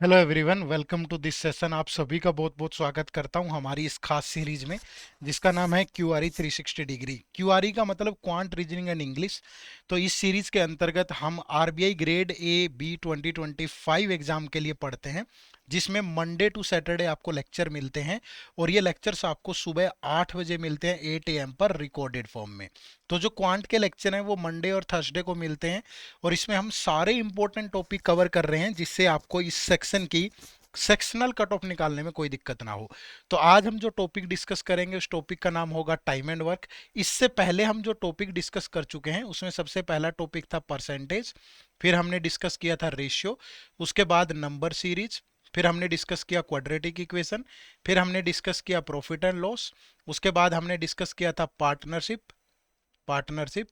Hello everyone, welcome to this session. आप सभी का बहुत बहुत स्वागत करता हूं हमारी इस खास सीरीज में जिसका नाम है क्यूआरई 360 डिग्री। क्यूआरई का मतलब क्वांट रीजनिंग एंड इंग्लिश। तो इस सीरीज के अंतर्गत हम RBI grade A B 2025 exam के लिए पढ़ते हैं, जिसमें मंडे टू सैटरडे आपको लेक्चर मिलते हैं। और ये लेक्चर्स आपको सुबह 8 बजे मिलते हैं 8 AM पर रिकॉर्डेड फॉर्म में। तो जो क्वांट के लेक्चर हैं वो मंडे और थर्सडे को मिलते हैं, और इसमें हम सारे इंपॉर्टेंट टॉपिक कवर कर रहे हैं जिससे आपको इस सेक्शन की सेक्शनल कट ऑफ निकालने में कोई दिक्कत ना हो। तो आज हम जो टॉपिक डिस्कस करेंगे उस टॉपिक का नाम होगा टाइम एंड वर्क। इससे पहले हम जो टॉपिक डिस्कस कर चुके हैं उसमें सबसे पहला टॉपिक था परसेंटेज, फिर हमने डिस्कस किया था रेशियो, उसके बाद नंबर सीरीज, फिर हमने डिस्कस किया क्वाड्रेटिक इक्वेशन, फिर हमने डिस्कस किया प्रॉफिट एंड लॉस, उसके बाद हमने डिस्कस किया था पार्टनरशिप पार्टनरशिप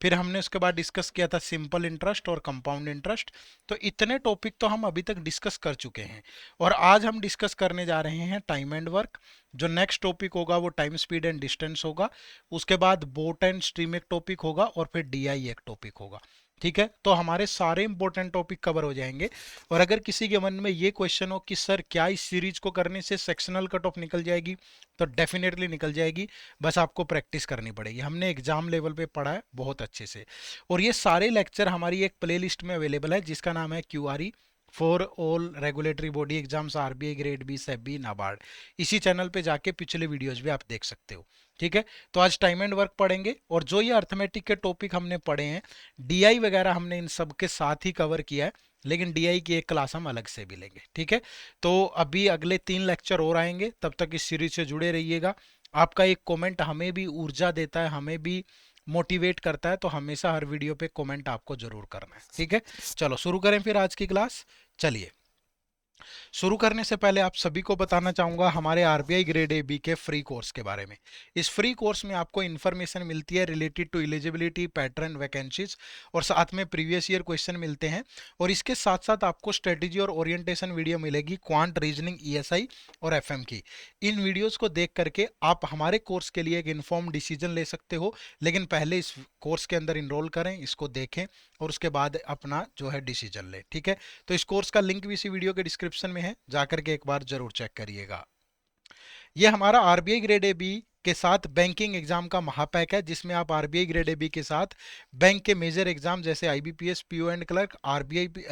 फिर हमने उसके बाद डिस्कस किया था सिंपल इंटरेस्ट और कंपाउंड इंटरेस्ट। तो इतने टॉपिक तो हम अभी तक डिस्कस कर चुके हैं, और आज हम डिस्कस करने जा रहे हैं टाइम एंड वर्क। जो नेक्स्ट टॉपिक होगा वो टाइम स्पीड एंड डिस्टेंस होगा, उसके बाद बोट एंड स्ट्रीम एक टॉपिक होगा, और फिर डीआई एक टॉपिक होगा। ठीक है, तो हमारे सारे इंपॉर्टेंट टॉपिक कवर हो जाएंगे। और अगर किसी के मन में ये क्वेश्चन हो कि सर क्या इस सीरीज को करने से सेक्शनल कट ऑफ निकल जाएगी, तो डेफिनेटली निकल जाएगी। बस आपको प्रैक्टिस करनी पड़ेगी। हमने एग्जाम लेवल पे पढ़ा है बहुत अच्छे से, और ये सारे लेक्चर हमारी एक प्लेलिस्ट में अवेलेबल है जिसका नाम है QRE for all regulatory body exams RBI grade B SEBI NABARD. इसी चैनल पे जाके पिछले वीडियोज भी आप देख सकते हो। ठीक है, तो आज टाइम एंड वर्क पढ़ेंगे, और जो ये अर्थमेटिक के टॉपिक हमने पढ़े हैं, डीआई वगैरह हमने इन सब के साथ ही कवर किया है, लेकिन डीआई की एक क्लास हम अलग से भी लेंगे। ठीक है, तो अभी अगले 3 लेक्चर और आएंगे, तब तक इस सीरीज से जुड़े रहिएगा। आपका एक कमेंट हमें भी ऊर्जा देता है, हमें भी मोटिवेट करता है, तो हमेशा हर वीडियो पे कमेंट आपको जरूर करना है। ठीक है, चलो शुरू करें फिर आज की क्लास। चलिए, शुरू करने से पहले आप सभी को बताना चाहूंगा हमारे आरबीआई ग्रेड ए बी के फ्री कोर्स के बारे में। इस फ्री कोर्स में आपको इन्फॉर्मेशन मिलती है related to eligibility, pattern, vacancies, और साथ में प्रीवियस ईयर क्वेश्चन मिलते हैं। और इसके साथ साथ आपको स्ट्रेटेजी और ओरिएंटेशन वीडियो मिलेगी क्वांट, रीजनिंग, ईएसआई और एफएम की। इन वीडियोस को देख करके आप हमारे कोर्स के लिए एक इन्फॉर्म डिसीजन ले सकते हो, लेकिन पहले इस कोर्स के अंदर इनरोल करें, इसको देखें, और उसके बाद अपना जो है डिसीजन लें। ठीक है, तो इस कोर्स का लिंक भी इसी वीडियो के डिस्क्रिप्शन में है, जाकर के एक बार जरूर चेक करिएगा। ये हमारा आरबीआई ग्रेड ए बी के साथ बैंकिंग एग्जाम का महापैक है, जिसमें आप आरबीआई ग्रेड ए बी के साथ बैंक के मेजर एग्जाम जैसे IBPS PO and clerk, RBI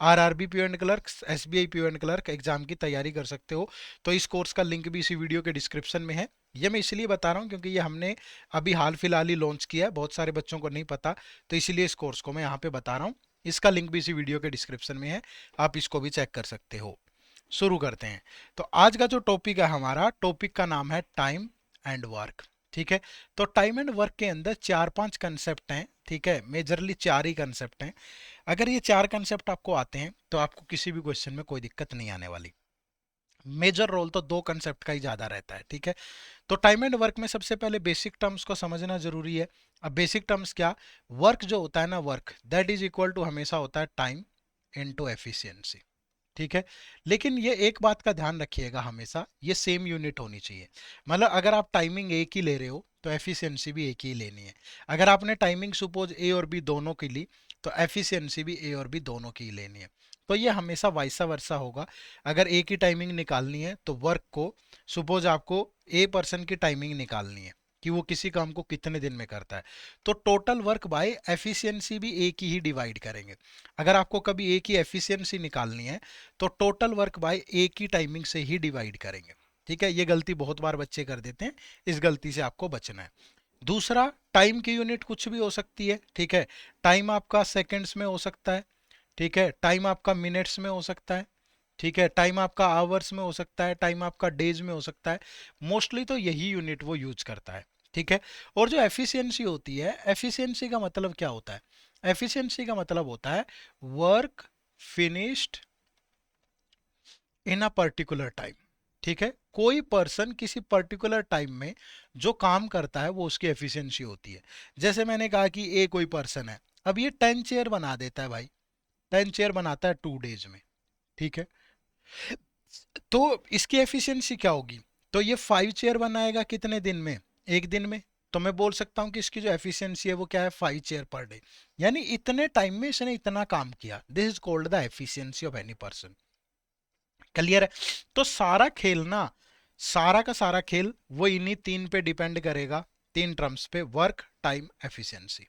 RRB PO and clerk, SBI PO and clerk exam की तैयारी कर सकते हो। तो इस कोर्स का लिंक भी इसी वीडियो के डिस्क्रिप्शन में है। ये मैं इसलिए बता रहा हूँ क्योंकि ये हमने अभी हाल फिलहाल ही लॉन्च किया है, बहुत सारे बच्चों को नहीं पता, तो इसीलिए इस कोर्स को मैं यहाँ पे बता रहा हूँ। इसका लिंक भी इसी वीडियो के डिस्क्रिप्शन में है, आप इसको भी चेक कर सकते हो। शुरू करते हैं। तो आज का जो टॉपिक है, हमारा टॉपिक का नाम है टाइम एंड वर्क। ठीक है, तो टाइम एंड वर्क के अंदर 4-5 कंसेप्ट हैं। ठीक है, मेजरली 4 ही कंसेप्ट हैं। अगर ये 4 कंसेप्ट आपको आते हैं तो आपको किसी भी क्वेश्चन में कोई दिक्कत नहीं आने वाली। मेजर रोल तो 2 कंसेप्ट का ही ज्यादा रहता है। ठीक है, तो टाइम एंड वर्क में सबसे पहले बेसिक टर्म्स को समझना जरूरी है। अब बेसिक टर्म्स क्या, वर्क जो होता है ना, work that is equal to हमेशा होता है टाइम इनटू एफिशिएंसी। ठीक है, लेकिन ये एक बात का ध्यान रखिएगा, हमेशा ये सेम यूनिट होनी चाहिए। मतलब अगर आप टाइमिंग एक ही ले रहे हो तो एफिशिएंसी भी एक ही लेनी है। अगर आपने टाइमिंग सपोज ए और बी दोनों की ली, तो एफिशिएंसी भी ए और बी दोनों की ही लेनी है। तो ये हमेशा वाइसा वर्सा होगा। अगर ए की टाइमिंग निकालनी है तो वर्क को, सपोज आपको ए पर्सन की टाइमिंग निकालनी है कि वो किसी काम को कितने दिन में करता है, तो टोटल वर्क बाय एफिशिएंसी भी ए की ही डिवाइड करेंगे। अगर आपको कभी ए की एफिशिएंसी निकालनी है तो टोटल वर्क बाय ए की टाइमिंग से ही डिवाइड करेंगे। ठीक है, ये गलती बहुत बार बच्चे कर देते हैं, इस गलती से आपको बचना है। दूसरा, टाइम की यूनिट कुछ भी हो सकती है। ठीक है, टाइम आपका सेकंड्स में हो सकता है। ठीक है, टाइम आपका मिनट्स में हो सकता है। ठीक है, टाइम आपका आवर्स में हो सकता है, टाइम आपका डेज में हो सकता है। मोस्टली तो यही यूनिट वो यूज करता है। ठीक है, और जो एफिशिएंसी होती है, एफिशिएंसी का मतलब क्या होता है, एफिशिएंसी का मतलब होता है work finished in a particular time. ठीक है, कोई पर्सन किसी पर्टिकुलर टाइम में जो काम करता है वो उसकी एफिशिएंसी होती है। जैसे मैंने कहा कि ए कोई पर्सन है, अब ये 10 चेयर बना देता है भाई, 10 चेयर बनाता है 2 डेज में। ठीक है, तो इसकी एफिशिएंसी क्या होगी, तो ये 5 चेयर बनाएगा कितने दिन में, एक दिन में। तो मैं बोल सकता हूं कि इसकी जो एफिशिएंसी है वो क्या है, 5 चेयर पर डे। यानी इतने टाइम में इसने इतना काम किया, this is called the efficiency of any person. Clear है? तो सारा खेल ना, सारा का सारा खेल वो इन्हीं तीन पे डिपेंड करेगा, तीन टर्म्स पे, वर्क, टाइम, एफिशिएंसी।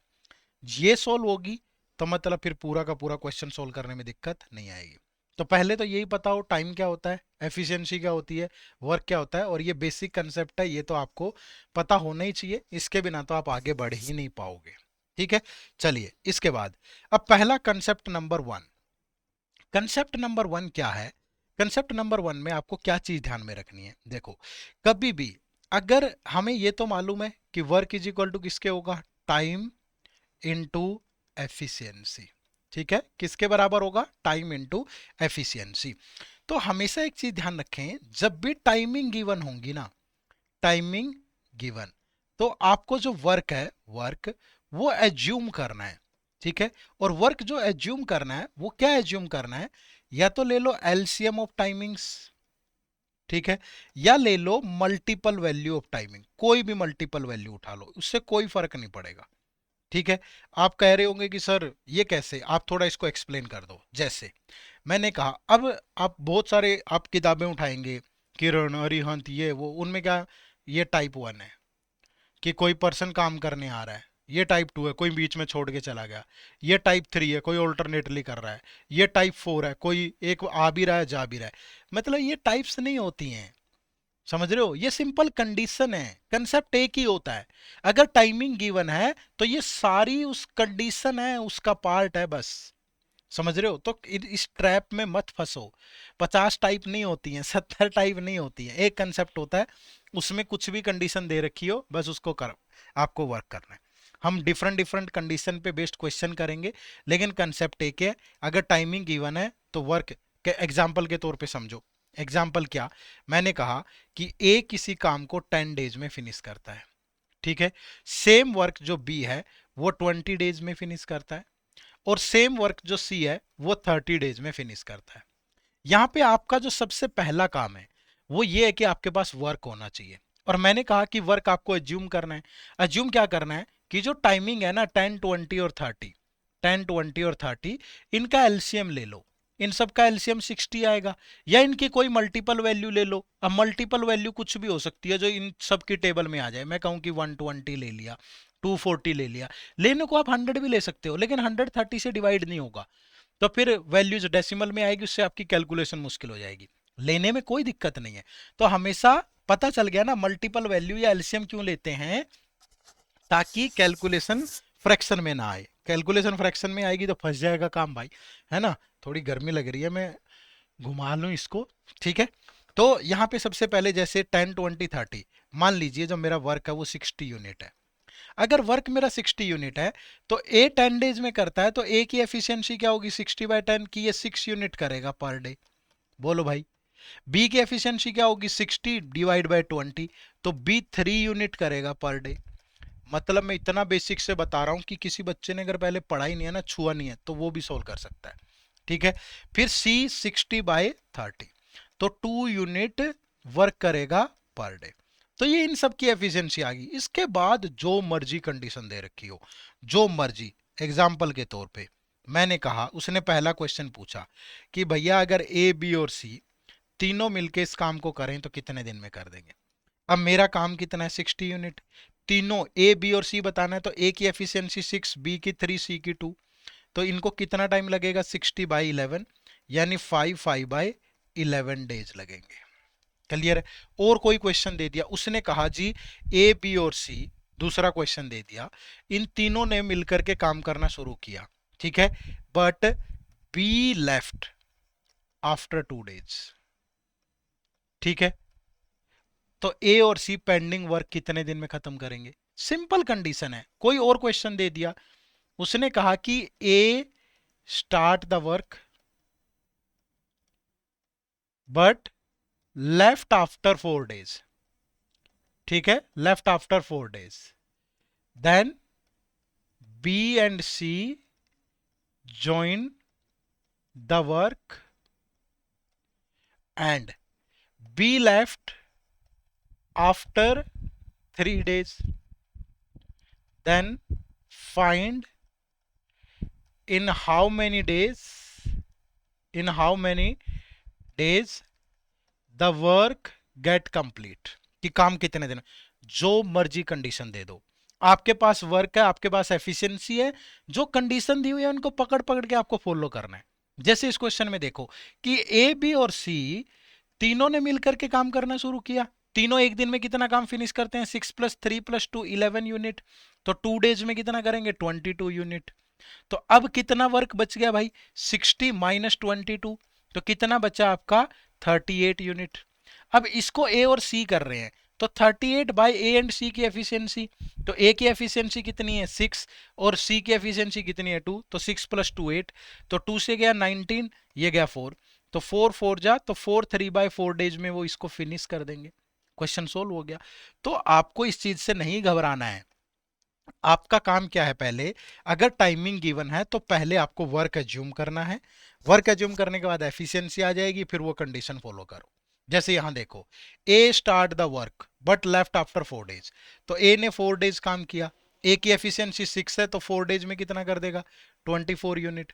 ये सोल्व होगी तो मतलब फिर पूरा का पूरा क्वेश्चन सोल्व करने में दिक्कत नहीं आएगी। तो पहले तो यही पता हो टाइम क्या होता है, एफिशिएंसी क्या होती है, वर्क क्या होता है, और ये बेसिक कंसेप्ट है, ये तो आपको पता होना ही चाहिए, इसके बिना तो आप आगे बढ़ ही नहीं पाओगे। ठीक है, चलिए इसके बाद अब पहला concept number one. Concept number one क्या है? कंसेप्ट नंबर वन में आपको क्या चीज ध्यान में रखनी है, देखो, कभी भी अगर हमें ये तो मालूम है कि वर्क इज इक्वल टू किसके होगा, टाइम इनटू एफिशिएंसी। ठीक है, किसके बराबर होगा, टाइम इनटू एफिशिएंसी। तो हमेशा एक चीज ध्यान रखें, जब भी टाइमिंग गिवन होंगी ना, टाइमिंग गिवन, तो आपको जो वर्क है, वर्क वो एज्यूम करना है। ठीक है, और वर्क जो एज्यूम करना है वो क्या एज्यूम करना है, या तो ले लो एलसीएम ऑफ टाइमिंग्स, ठीक है, या ले लो मल्टीपल वैल्यू ऑफ टाइमिंग, कोई भी मल्टीपल वैल्यू उठा लो, उससे कोई फर्क नहीं पड़ेगा। ठीक है, आप कह रहे होंगे कि सर ये कैसे, आप थोड़ा इसको एक्सप्लेन कर दो। जैसे मैंने कहा, अब आप बहुत सारे आप किताबें उठाएंगे, किरण, अरिहंत, ये वो, उनमें क्या, ये टाइप वन है कि कोई पर्सन काम करने आ रहा है, ये टाइप टू है कोई बीच में छोड़ के चला गया, ये टाइप थ्री है कोई ऑल्टरनेटली कर रहा है, ये टाइप फोर है कोई एक आ भी रहा है जा भी रहा है। मतलब ये टाइप्स नहीं होती हैं, समझ रहे हो, ये सिंपल कंडीशन है, कंसेप्ट एक ही होता है। अगर टाइमिंग गिवन है तो ये सारी उस कंडीशन है, उसका पार्ट है बस, समझ रहे हो? तो इस ट्रैप में मत फंसो, 50 टाइप नहीं होती हैं, 70 टाइप नहीं होती हैं, एक कंसेप्ट होता है, उसमें कुछ भी कंडीशन दे रखी हो बस उसको कर, आपको वर्क करना है। हम डिफरेंट डिफरेंट कंडीशन पे बेस्ड क्वेश्चन करेंगे, लेकिन कंसेप्ट एक है। अगर टाइमिंग गिवन है तो वर्क के एग्जाम्पल के तौर पे समझो। एग्जाम्पल क्या, मैंने कहा कि ए किसी काम को 10 डेज में फिनिश करता है, ठीक है, सेम वर्क जो बी है वो 20 डेज में फिनिश करता है, और सेम वर्क जो सी है वो 30 डेज में फिनिश करता है। यहां पे आपका जो सबसे पहला काम है वो ये है कि आपके पास वर्क होना चाहिए, और मैंने कहा कि वर्क आपको एज्यूम करना है। एज्यूम क्या करना है कि जो टाइमिंग है ना 10 20 और 30, 10 20 और 30, इनका एलसीएम ले लो, इन सब का एलसीएम 60 आएगा, या इनकी कोई मल्टीपल वैल्यू ले लो। अब मल्टीपल वैल्यू कुछ भी हो सकती है जो इन सब की टेबल में आ जाए, मैं कहूं कि 120 ले लिया, 240 ले लिया, लेने को आप 100 भी ले सकते हो, लेकिन 100 30 से डिवाइड नहीं होगा, तो फिर वैल्यूज डेसिमल में आएगी, उससे आपकी कैलकुलेशन मुश्किल हो जाएगी। लेने में कोई दिक्कत नहीं है। तो हमेशा पता चल गया ना मल्टीपल वैल्यू या एलसीएम क्यों लेते हैं, ताकि कैलकुलेशन फ्रैक्शन में ना आए। कैलकुलेशन फ्रैक्शन में आएगी तो फंस जाएगा काम भाई, है ना। थोड़ी गर्मी लग रही है, मैं घुमा लूं इसको, ठीक है। तो यहाँ पे सबसे पहले जैसे 10 20 30, मान लीजिए जो मेरा वर्क है वो 60 यूनिट है। अगर वर्क मेरा 60 यूनिट है तो ए 10 डेज में करता है, तो ए की एफिशिएंसी क्या होगी, 60/10 की, ये 6 यूनिट करेगा पर डे। बोलो भाई, बी की एफिशिएंसी क्या होगी, 60/20, तो बी 3 यूनिट करेगा पर डे। मतलब मैं इतना बेसिक से बता रहा हूं कि किसी बच्चे ने अगर पहले पढ़ाई नहीं है ना, छुआ नहीं है, तो वो भी सोल्व कर सकता है। ठीक है, फिर सी 60/30, तो 2 यूनिट वर्क करेगा पर डे। तो ये इन सब की एफिशिएंसी आ गई। इसके बाद जो मर्जी कंडीशन दे रखी हो, जो मर्जी, एग्जाम्पल के तौर पे मैंने कहा, उसने पहला क्वेश्चन पूछा कि भैया अगर ए बी और सी तीनों मिलके इस काम को करें तो कितने दिन में कर देंगे। अब मेरा काम कितना है, 60 यूनिट, तीनों ए बी और सी बताना है, तो ए की एफिशिएंसी 6, बी की 3, सी की 2, तो इनको कितना टाइम लगेगा, 60/11, यानी 5/11 डेज लगेंगे। क्लियर है? और कोई क्वेश्चन दे दिया, उसने कहा जी ए बी और सी, दूसरा क्वेश्चन दे दिया, इन तीनों ने मिलकर के काम करना शुरू किया, ठीक है, but B left after 2 days, ठीक है, तो ए और सी पेंडिंग वर्क कितने दिन में खत्म करेंगे। सिंपल कंडीशन है। कोई और क्वेश्चन दे दिया, उसने कहा कि A start the work but left after 4 days, ठीक है, left after 4 days, then B and C join the work and B left after 3 days, then find in how many days, in how many days the work get complete, कि काम कितने दिन, जो मर्जी condition दे दो, आपके पास वर्क है, आपके पास एफिशिएंसी है, जो कंडीशन दी हुई है उनको पकड़ पकड़ के आपको फॉलो करना है। जैसे इस क्वेश्चन में देखो कि ए बी और सी तीनों ने मिलकर के काम करना शुरू किया, तीनों एक दिन में कितना काम फिनिश करते हैं, 6 + 3 + 2 11 यूनिट, तो 2 डेज में कितना करेंगे, 22 यूनिट। तो अब कितना वर्क बच गया भाई, 60 - 22, तो कितना बचा आपका, 38 यूनिट। अब इसको ए और सी कर रहे हैं, तो 38 बाई ए एंड सी की एफिशिएंसी, तो ए की एफिशिएंसी कितनी है 6 और सी की एफिशिएंसी कितनी है 2, तो 6 + 2 8, तो 2 से गया 19, ये गया 4, तो 4 4 जा तो 4 3/4 डेज में वो इसको फिनिश कर देंगे। क्वेश्चन सोल्व हो गया। तो आपको इस चीज से नहीं घबराना है। आपका काम क्या है, पहले अगर टाइमिंग गिवन है तो पहले आपको वर्क एज्यूम करना है, वर्क एज्यूम करने के बाद एफिशिएंसी आ जाएगी, फिर वो कंडीशन फॉलो करो। जैसे यहां देखो, A start the work but left after 4 days, तो ए ने 4 डेज काम किया, ए की एफिशिएंसी 6 है, तो 4 डेज में कितना कर देगा, 24 यूनिट।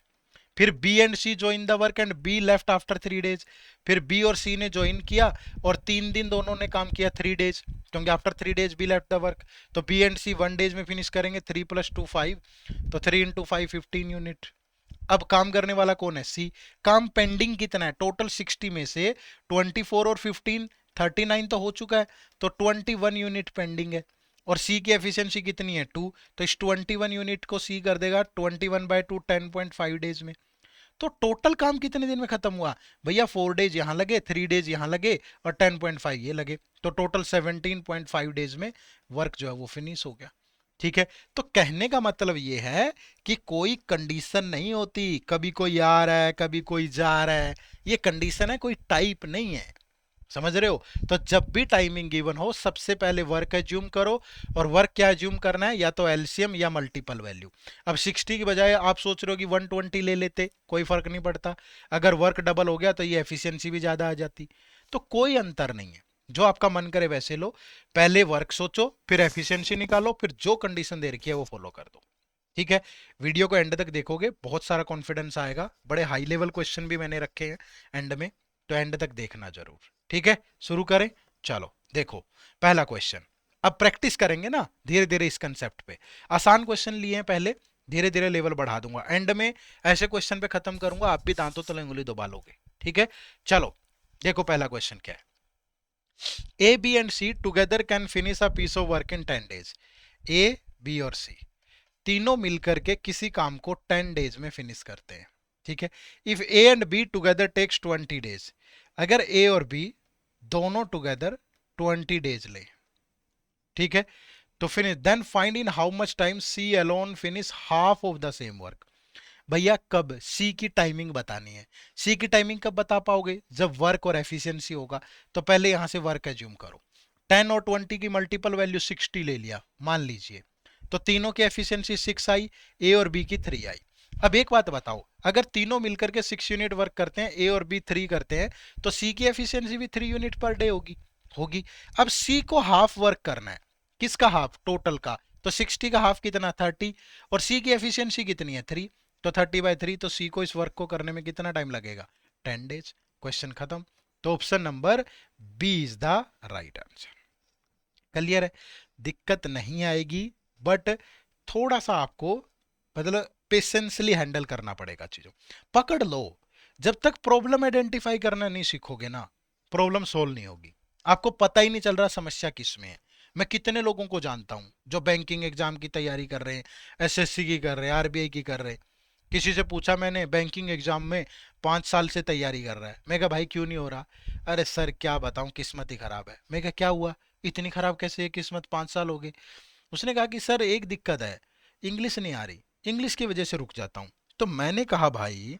फिर B and C join the work and B left after 3 days, फिर बी और सी ने ज्वाइन किया और 3 दिन दोनों ने काम किया, 3 डेज, क्योंकि after 3 days be left the work, तो बी एंड सी 1 डेज में फिनिश करेंगे, 3 + 2 5, तो 3 × 5 15 यूनिट। अब काम करने वाला कौन है, सी। काम पेंडिंग कितना है, टोटल 60 में से 24 और 15 39 तो हो चुका है, तो 21 यूनिट पेंडिंग है, और सी की एफिशिएंसी कितनी है 2, तो इस 21 यूनिट को सी कर देगा 21/2 10.5 डेज में। तो टोटल काम कितने दिन में खत्म हुआ भैया, 4 डेज यहां लगे, 3 डेज यहां लगे और 10.5 ये लगे, तो टोटल 17.5 डेज में वर्क जो है वो फिनिश हो गया। ठीक है, तो कहने का मतलब ये है कि कोई कंडीशन नहीं होती, कभी कोई आ रहा है कभी कोई जा रहा है, ये कंडीशन है, कोई टाइप नहीं है। समझ रहे हो? तो जब भी टाइमिंग गिवन हो सबसे पहले वर्क एज्यूम करो, और वर्क क्या एज्यूम करना है, या तो एलसीएम या मल्टीपल वैल्यू। अब 60 की बजाय आप सोच रहे हो कि 120 ले लेते, कोई फर्क नहीं पड़ता, अगर वर्क डबल हो गया तो ये एफिशिएंसी भी ज्यादा आ जाती। तो कोई अंतर नहीं है, जो आपका मन करे वैसे लो, पहले वर्क सोचो फिर एफिशिएंसी निकालो, फिर जो कंडीशन दे रखी है वो फॉलो कर दो। ठीक है, वीडियो को एंड तक देखोगे बहुत सारा कॉन्फिडेंस आएगा, बड़े हाई लेवल क्वेश्चन भी मैंने रखे हैं एंड में, तो एंड तक देखना जरूर। ठीक है, शुरू करें। चलो देखो, पहला क्वेश्चन, अब प्रैक्टिस करेंगे ना धीरे धीरे इस कंसेप्ट पे। आसान क्वेश्चन लिए हैं पहले, धीरे धीरे लेवल बढ़ा दूंगा, एंड में ऐसे क्वेश्चन पे खत्म करूंगा, आप भी दांतों तले उंगली दबा लोगे। ठीक है, चलो देखो पहला क्वेश्चन क्या है, A B and C together can finish a piece of work in 10 days. A B और सी तीनों मिलकर के किसी काम को 10 डेज में फिनिश करते हैं। ठीक है, if A and B together takes 20 days, अगर ए और बी दोनों टुगेदर 20 डेज ले, ठीक है, तो finish then find in how much time C alone finish half of the same work. भैया कब, सी की टाइमिंग बतानी है। सी की टाइमिंग कब बता पाओगे, जब वर्क और एफिशिएंसी होगा। तो पहले यहां से वर्क एज्यूम करो, 10 और 20 की मल्टीपल वैल्यू 60 ले लिया मान लीजिए, तो तीनों की एफिशिएंसी 6 आई, ए और बी की 3 आई। अब एक बात बताओ, अगर तीनों मिलकर के 6 यूनिट वर्क करते हैं, ए और बी 3 करते हैं, तो सी की एफिशिएंसी भी 3 यूनिट पर डे होगी होगी अब सी को हाफ वर्क करना है, किसका हाफ, टोटल का, तो 60 का हाफ कितना 30, और सी की एफिशिएंसी कितनी है 3, तो 30/3, तो सी को इस वर्क को करने में कितना टाइम लगेगा, 10 डेज। क्वेश्चन खत्म। तो option number B is the right answer. Clear है, दिक्कत नहीं आएगी, बट थोड़ा सा आपको मतलब पेशेंसली हैंडल करना पड़ेगा चीजों, पकड़ लो। जब तक प्रॉब्लम आइडेंटिफाई करना नहीं सीखोगे ना, प्रॉब्लम सोल्व नहीं होगी। आपको पता ही नहीं चल रहा समस्या किस में है। मैं कितने लोगों को जानता हूं जो बैंकिंग एग्जाम की तैयारी कर रहे हैं, एसएससी की कर रहे हैं, आरबीआई की कर रहे हैं। किसी से पूछा मैंने, बैंकिंग एग्जाम में 5 साल से तैयारी कर रहा है, मैं कहा भाई क्यों नहीं हो रहा, अरे सर क्या बताऊं किस्मत ही खराब है। मैं कहा क्या हुआ, इतनी खराब कैसे है किस्मत, 5 साल हो गए। उसने कहा कि सर एक दिक्कत है, इंग्लिश नहीं आ रही, इंग्लिश की वजह से रुक जाता हूं। तो मैंने कहा भाई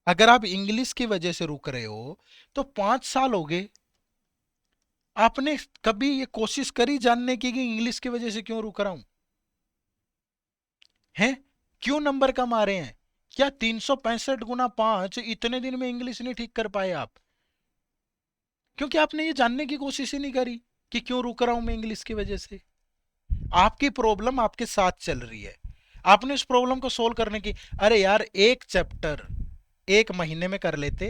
अगर आप इंग्लिश की वजह से रुक रहे हो तो 5 साल हो गए, आपने कभी ये कोशिश करी जानने की कि इंग्लिश की वजह से क्यों रुक रहा हूं, हैं क्यों नंबर कम आ रहे हैं, क्या 365 × 5 इतने दिन में इंग्लिश नहीं ठीक कर पाए आप, क्योंकि आपने ये जानने की कोशिश ही नहीं करी कि क्यों रुक रहा हूं मैं इंग्लिश की वजह से। आपकी प्रॉब्लम आपके साथ चल रही है, आपने उस प्रॉब्लम को सोल्व करने की, अरे यार एक चैप्टर 1 महीने में कर लेते,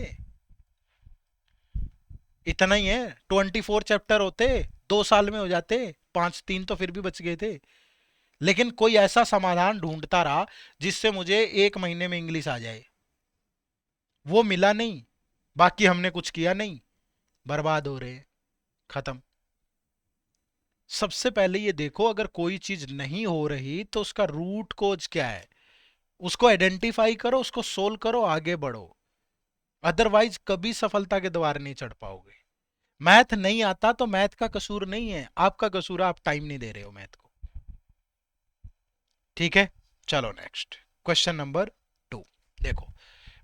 इतना ही है, 24 चैप्टर होते, 2 साल में हो जाते, 5 3 तो फिर भी बच गए थे। लेकिन कोई ऐसा समाधान ढूंढता रहा जिससे मुझे 1 महीने में इंग्लिश आ जाए, वो मिला नहीं। बाकी हमने कुछ किया नहीं, बर्बाद हो रहे हैं, खत्म। सबसे पहले ये देखो, अगर कोई चीज नहीं हो रही तो उसका रूट कोज क्या है, उसको आइडेंटिफाई करो, उसको सोल्व करो, आगे बढ़ो। अदरवाइज कभी सफलता के द्वार नहीं चढ़ पाओगे। मैथ नहीं आता तो मैथ का कसूर नहीं है, आपका कसूर है, आप टाइम नहीं दे रहे हो मैथ को। ठीक है, चलो नेक्स्ट क्वेश्चन नंबर 2। देखो,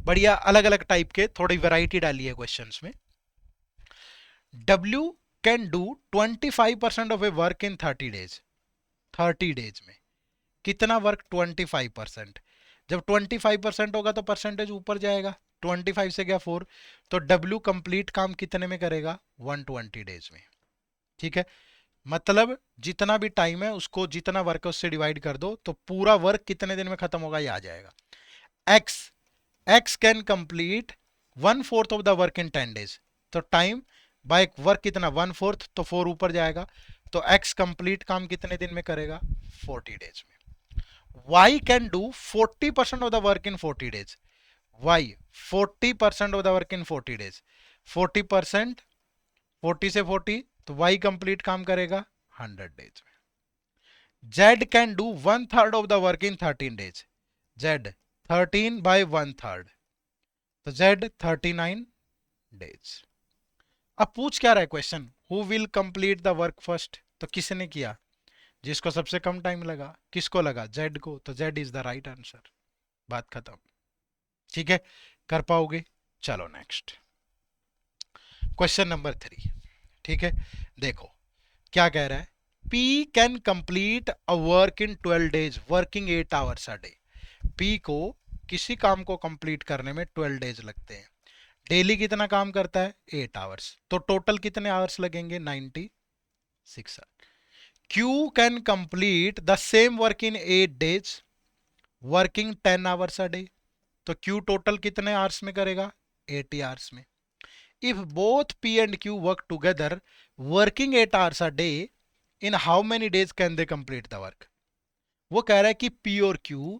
बढ़िया अलग अलग टाइप के, थोड़ी वैरायटी डाली है क्वेश्चंस में। W can do 25% of A work in 30 days. 30 days में कितना वर्क? 25%। जब 25% होगा तो परसेंटेज ऊपर जाएगा, 25 से गया 4, तो W कंप्लीट काम कितने में करेगा? 120 डेज में। ठीक है, मतलब जितना भी टाइम है उसको, जितना वर्क है उससे डिवाइड कर दो, तो पूरा वर्क कितने दिन में खत्म होगा ये आ जाएगा। X, x can complete 1/4 of the work in 10 days. तो टाइम बाय वर्क कितना? 1/4, तो 4 ऊपर जाएगा, तो एक्स कंप्लीट काम कितने दिन में करेगा? 40 डेज में। Y can do 40% of the work in 40 days. Y 40% of the work in 40 days. 40%, 40 से 40, तो Y कंप्लीट काम करेगा 100 डेज में। Z can do 1/3 of the work in 13 days. Z 13 by 1/3, तो Z 39 डेज। अब पूछ क्या रहा है question? Who will complete the work first? तो किसने किया? जिसको सबसे कम टाइम लगा। किसको लगा? जेड को, तो Z is the right answer. बात खत्म। ठीक है, कर पाओगे? चलो नेक्स्ट क्वेश्चन नंबर 3। ठीक है, देखो क्या कह रहा है। P can complete a work in 12 days working 8 hours a day. P को किसी काम को कंप्लीट करने में 12 डेज लगते हैं। डेली कितना काम करता है? 8 आवर्स, तो टोटल कितने आवर्स लगेंगे? 96। Q can complete the same work in 8 days working 10 hours a day. तो Q टोटल कितने आवर्स में करेगा? 80 आवर्स में। If both P and Q work together working 8 hours a day, in how many days can they complete the work? वो कह रहा है कि P और Q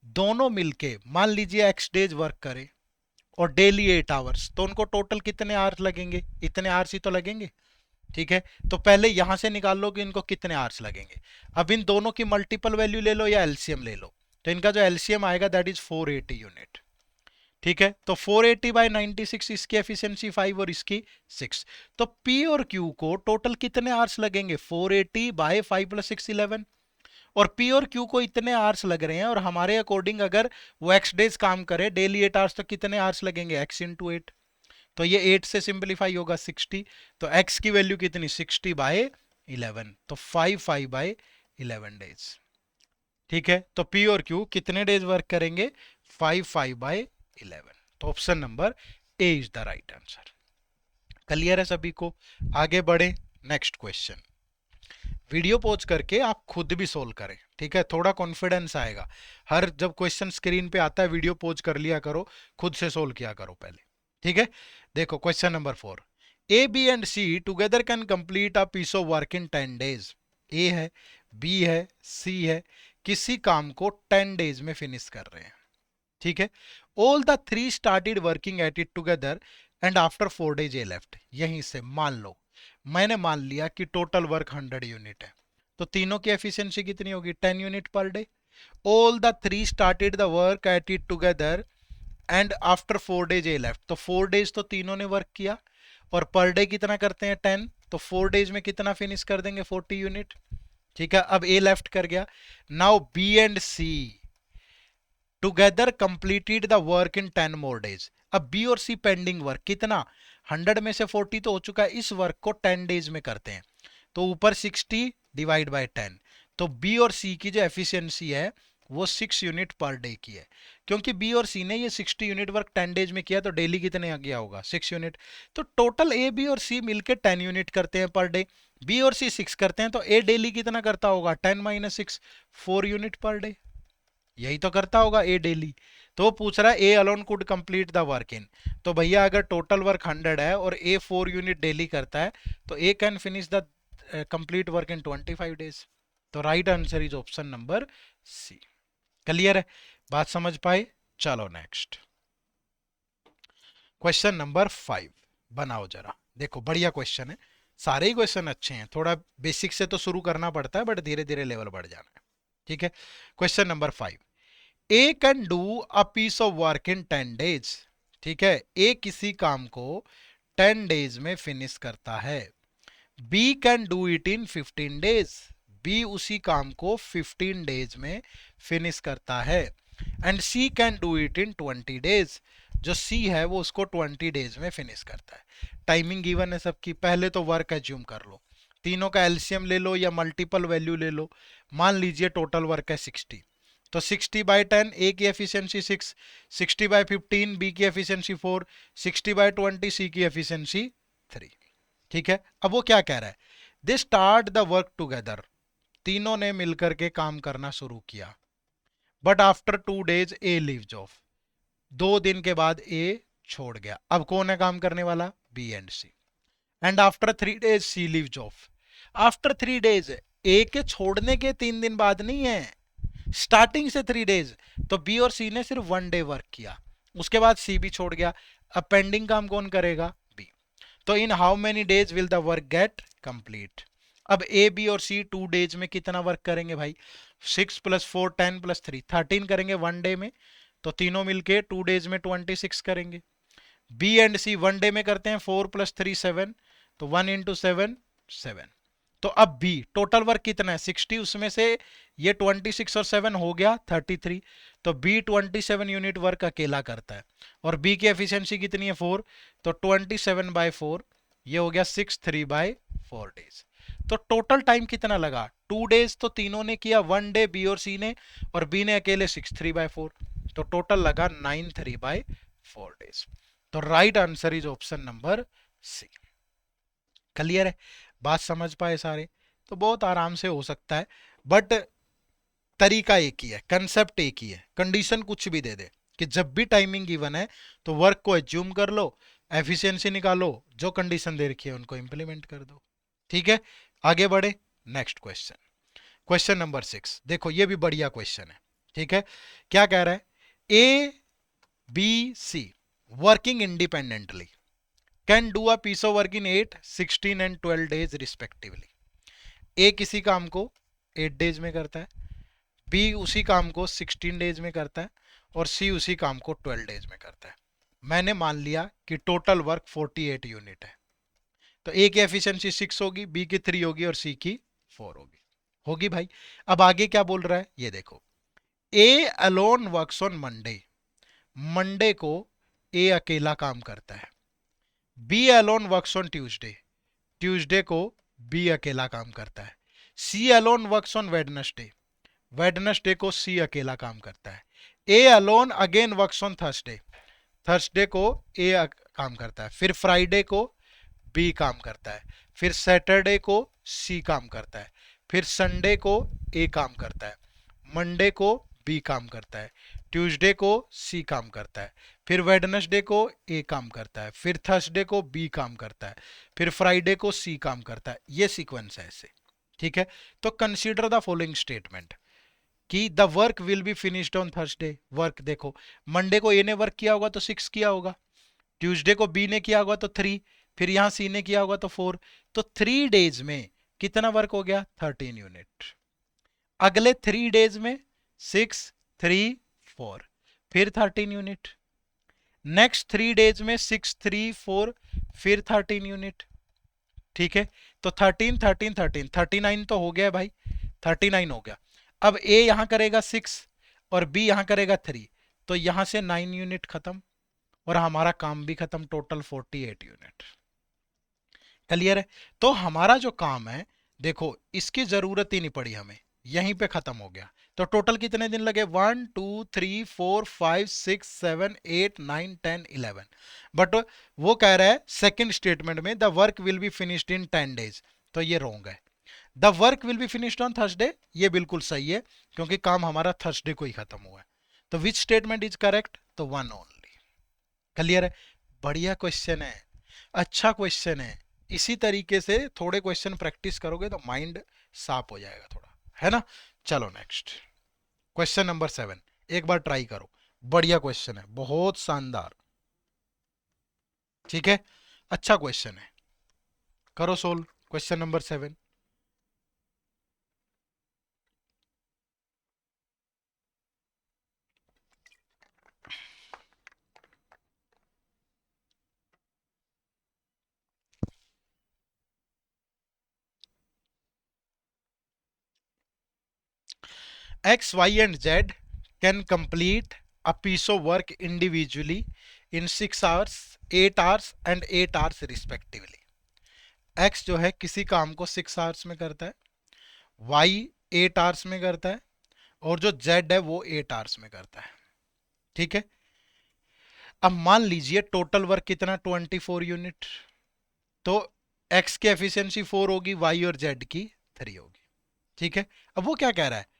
दोनों मिलके मान लीजिए x डेज वर्क करें और डेली 8 आवर्स, तो उनको टोटल कितने आवर्स लगेंगे? इतने आवर्स ही तो लगेंगे। ठीक है, तो पहले यहां से निकाल लो कि इनको कितने आवर्स लगेंगे। अब इन दोनों की मल्टीपल वैल्यू ले लो या एलसीएम ले लो, तो इनका जो एलसीएम आएगा दैट इज 480 यूनिट। ठीक है, तो 480 बाई 96, इसकी एफिशिएंसी 5 और इसकी 6। तो P और Q को टोटल कितने आवर्स लगेंगे? 480 बाई 5 प्लस 6 11। और P और Q को इतने आवर्स लग रहे हैं, और हमारे अकॉर्डिंग अगर वो x डेज काम करे डेली 8 आवर्स, तो कितने आवर्स लगेंगे? x into 8। तो ये 8 से सिंप्लीफाई होगा 60, तो x की वैल्यू कितनी? 60 बाई 11, तो 5 बाई 11 डेज। ठीक है, तो P और Q कितने डेज वर्क करेंगे? 5 बाई 11। तो option number A is the right answer. Clear है सभी को? आगे बढ़े नेक्स्ट क्वेश्चन। वीडियो पॉज करके आप खुद भी सोल्व करें, ठीक है, थोड़ा कॉन्फिडेंस आएगा। हर जब क्वेश्चन स्क्रीन पे आता है वीडियो पॉज कर लिया करो, खुद से सोल्व किया करो पहले। ठीक है, देखो question number 4। A B and C together can complete a piece of work in 10 days. A है, बी है, सी है, किसी काम को 10 डेज में फिनिश कर रहे हैं। ठीक है, all the three started working at it together and after 4 days A left. यहीं से मान लो, मैंने मान लिया कि टोटल वर्क 100 यूनिट है, तो तीनों की एफिशिएंसी कितनी होगी? 10 unit per day. All the three started the work at it together and after 4 days A left. तो 4 डेज तो तीनों ने वर्क किया, और पर डे कितना करते हैं? 10, तो 4 डेज में कितना फिनिश कर देंगे? 40 यूनिट। ठीक है, अब ए लेफ्ट कर गया। Now B and C together completed the work in 10 more days. अब बी और सी पेंडिंग वर्क कितना? 100 में से 40 तो हो चुका है, इस वर्क को 10 डेज में करते हैं, तो ऊपर 60 डिवाइड बाय 10। तो बी और सी की जो एफिशिएंसी है वो 6 यूनिट पर डे की है, क्योंकि बी और सी ने ये 60 यूनिट वर्क 10 डेज में किया, तो डेली कितने आ गया होगा? 6 यूनिट। तो टोटल ए बी और सी मिलकर 10 यूनिट करते हैं पर डे, बी और सी 6 करते हैं, तो ए डेली कितना करता होगा? 10 माइनस 6, 4 यूनिट पर डे। यही तो करता होगा ए डेली। तो वो पूछ रहा है A alone could complete the work इन, तो भैया अगर टोटल वर्क 100 है और ए 4 यूनिट डेली करता है तो A can finish the complete work in 25 days. तो right answer is option number C. Clear है, बात समझ पाए? चलो नेक्स्ट क्वेश्चन नंबर 5 बनाओ जरा। देखो बढ़िया क्वेश्चन है, सारे ही क्वेश्चन अच्छे हैं, थोड़ा बेसिक से तो शुरू करना पड़ता है बट धीरे धीरे लेवल बढ़ जाना है। ठीक है, question number 5, A can do a piece of work in 10 days. ठीक है, ए किसी काम को 10 डेज में फिनिश करता है। B can do it in 15 days, B उसी काम को 15 डेज में फिनिश करता है। And C can do it in 20 days, जो सी है वो उसको 20 डेज में फिनिश करता है। टाइमिंग गिवन है सबकी, पहले तो वर्क एज्यूम कर लो, तीनों का एलसीएम ले लो या मल्टीपल वैल्यू ले लो। मान लीजिए टोटल वर्क है 60, तो 60/10 ए की एफिशिएंसी 6, 60/15 बी की एफिशिएंसी 4, 60/20 सी की एफिशिएंसी 3। ठीक है, अब वो क्या कह रहा है, they start the work together, तीनों ने मिलकर के काम करना शुरू किया। But after 2 days A leaves of, 2 दिन के बाद ए छोड़ गया। अब कौन है काम करने वाला, B and C. And after 3 days C leaves off, after 3 days, A के छोड़ने के 3 दिन बाद नहीं है, स्टार्टिंग से 3 डेज। तो बी और सी ने सिर्फ 1 डे वर्क किया, उसके बाद सी भी छोड़ गया। अब पेंडिंग काम कौन करेगा, बी। तो in how many days will the work get complete. अब ए बी और सी 2 डेज में कितना वर्क करेंगे भाई, 6 + 4 10 + 3 13 करेंगे 1 डे में। तो तीनों मिलके 2 डेज में 26 करेंगे। बी एंड सी 1 डे में करते हैं, 4 + 3 7, तो 1 × 7 7। तो अब बी टोटल वर्क कितना है 60, उसमें से ये 26 और 7 हो गया 33। तो बी 27 यूनिट वर्क अकेला करता है, और बी की एफिशिएंसी कितनी है 4, तो 27/4 ये हो गया 63/4 डेज। तो टोटल टाइम कितना लगा, 2 डेज तो तीनों ने किया, 1 डे बी और सी ने, और बी ने अकेले 63/4, तो टोटल लगा 93/4 डेज। तो right answer is option number C. Clear है, बात समझ पाए सारे? तो बहुत आराम से हो सकता है, बट तरीका एक ही है, कंसेप्ट एक ही है, कंडीशन कुछ भी दे दे कि जब भी टाइमिंग गिवन है तो वर्क को एज्यूम कर लो, एफिशिएंसी निकालो, जो कंडीशन दे रखी है उनको इंप्लीमेंट कर दो। ठीक है, आगे बढ़े नेक्स्ट क्वेश्चन, क्वेश्चन नंबर 6। देखो ये भी बढ़िया क्वेश्चन है। ठीक है, क्या कह रहा है, A B C working independently can do a piece of work in 8 16 and 12 days respectively. A किसी काम को 8 डेज में करता है, बी उसी काम को 16 डेज में करता है, और सी उसी काम को 12 डेज में करता है। मैंने मान लिया कि टोटल वर्क 48 यूनिट है, तो ए की एफिशिएंसी 6 होगी, बी की 3 होगी और सी की 4 होगी। होगी भाई। अब आगे क्या बोल रहा है ये देखो, A alone works on Monday, Monday को ए अकेला काम करता है। B alone works on Tuesday, Tuesday को बी अकेला काम करता है। C alone works on Wednesday, Wednesday को सी अकेला काम करता है। A alone again works on Thursday, Thursday को ए काम करता है। फिर फ्राइडे को बी काम करता है। फिर सैटरडे को सी काम करता है। फिर संडे को ए काम करता है। मंडे को बी काम करता है। ट्यूसडे को सी काम करता है। फिर वेडनेसडे को ए काम करता है। फिर थर्सडे को बी काम करता है। फिर फ्राइडे को सी काम करता है। ये सीक्वेंस है ऐसे। ठीक है, तो कंसीडर द फॉलोइंग स्टेटमेंट कि the work will be finished on Thursday. Work देखो, मंडे को ए ने वर्क किया होगा तो 6 किया होगा, ट्यूसडे को बी ने किया होगा तो 3, फिर यहां सी ने किया होगा तो 4, तो 3 डेज में कितना वर्क हो गया 13 यूनिट। अगले 3 डेज में 6 3 4, फिर 13 यूनिट। नेक्स्ट 3 डेज में 6 3 4, फिर 13 यूनिट। ठीक है, तो 13 13 13 39 तो हो गया है भाई, 39 हो गया। अब ए यहां करेगा 6 और बी यहां करेगा 3, तो यहां से 9 यूनिट खत्म और हमारा काम भी खत्म, टोटल 48 यूनिट। क्लियर है, तो हमारा जो काम है देखो इसकी जरूरत ही नहीं पड़ी हमें, यहीं पे खत्म हो गया। तो टोटल कितने दिन लगे 1 2 3 4 5 6 7 8 9 10 11। बट वो कह रहा है सेकंड स्टेटमेंट में the work will be finished in 10 days, तो ये रॉन्ग है। The work will be finished on Thursday, ये बिल्कुल सही है क्योंकि काम हमारा थर्सडे को ही खत्म हुआ है। तो विच स्टेटमेंट इज करेक्ट? तो वन ओनली। क्लियर है? बढ़िया क्वेश्चन है, अच्छा क्वेश्चन है। इसी तरीके से थोड़े क्वेश्चन प्रैक्टिस करोगे तो माइंड साफ हो जाएगा थोड़ा, है ना। चलो नेक्स्ट, क्वेश्चन नंबर 7, एक बार ट्राई करो, बढ़िया क्वेश्चन है, बहुत शानदार। ठीक है, अच्छा क्वेश्चन है, करो solve question number 7। X, Y, and Z can complete a piece of work individually in 6 hours, 8 hours and 8 hours respectively. X जो है किसी काम को 6 hours में करता है, Y 8 hours में करता है, और जो Z है वो 8 hours में करता है। ठीक है, अब मान लीजिए टोटल वर्क कितना, 24 यूनिट। तो X की एफिशिएंसी 4 होगी, Y और Z की 3 होगी। ठीक है, अब वो क्या कह रहा है,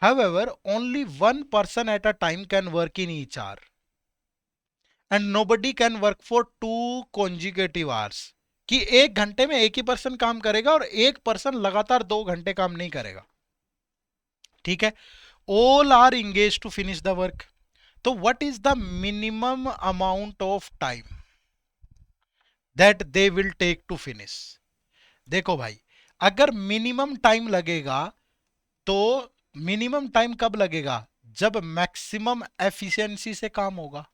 however only one person at a time can work in each hour and nobody can work for 2 consecutive hours, कि एक घंटे में एक ही पर्सन काम करेगा और एक पर्सन लगातार 2 घंटे काम नहीं करेगा। ठीक है, all are engaged to finish the work, तो what is the minimum amount of time that they will take to finish? देखो भाई, अगर मिनिमम टाइम लगेगा तो मिनिमम टाइम कब लगेगा, जब मैक्सिमम एफिशिएंसी से काम होगा।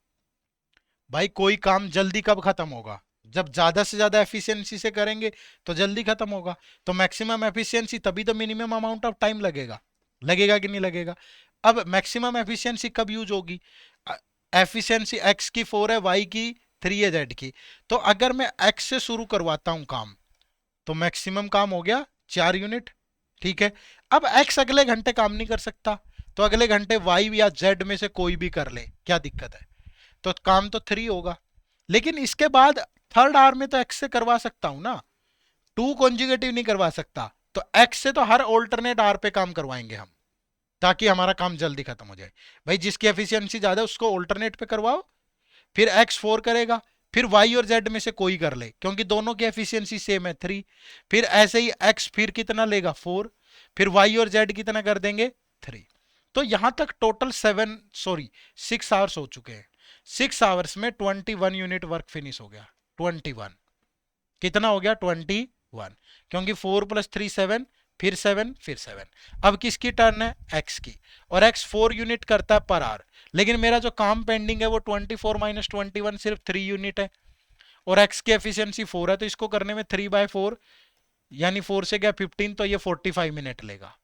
भाई कोई काम जल्दी कब खत्म होगा, जब ज्यादा से ज्यादा एफिशिएंसी से करेंगे तो जल्दी खत्म होगा। तो मैक्सिमम एफिशिएंसी तभी तो मिनिमम अमाउंट ऑफ टाइम लगेगा, लगेगा कि नहीं लगेगा। अब मैक्सिमम एफिशिएंसी कब यूज होगी, एफिशिएंसी एक्स की 4 है, वाई की 3 है, जेड की। तो अगर मैं एक्स से शुरू करवाता हूं काम तो मैक्सिमम काम हो गया 4 यूनिट। ठीक है, अब एक्स अगले घंटे काम नहीं कर सकता, तो अगले घंटे वाई या जेड में से कोई भी कर ले, क्या दिक्कत है, तो काम तो 3 होगा। लेकिन इसके बाद थर्ड आवर में तो एक्स से करवा सकता हूं ना, 2 कॉन्जिगेटिव नहीं करवा सकता। तो एक्स से तो हर ऑल्टरनेट आवर पे काम करवाएंगे हम, ताकि हमारा काम जल्दी खत्म हो जाए। भाई जिसकी एफिशिएंसी ज्यादा है उसको ऑल्टरनेट पे करवाओ, फिर एक्स 4 करेगा, फिर वाई और जेड में से कोई कर ले क्योंकि दोनों की एफिशिएंसी सेम है 3। फिर ऐसे ही एक्स फिर कितना लेगा 4, फिर वाई और जेड कितना कर देंगे 3। तो यहां तक टोटल 6 आवर्स हो चुके हैं। 6 आवर्स में 21 यूनिट वर्क फिनिश हो गया। 21 कितना हो गया, 21, क्योंकि 4 + 3 7, फिर 7, फिर 7। अब किसकी टर्न है, एक्स की, और एक्स 4 यूनिट करता है पर आवर। लेकिन मेरा जो काम पेंडिंग है वो 24 - 21 सिर्फ 3 यूनिट है, और एक्स की एफिशिएंसी 4 है, तो इसको करने में 3/4 यानी 4 से गया 15, तो ये 45 मिनट लेगा।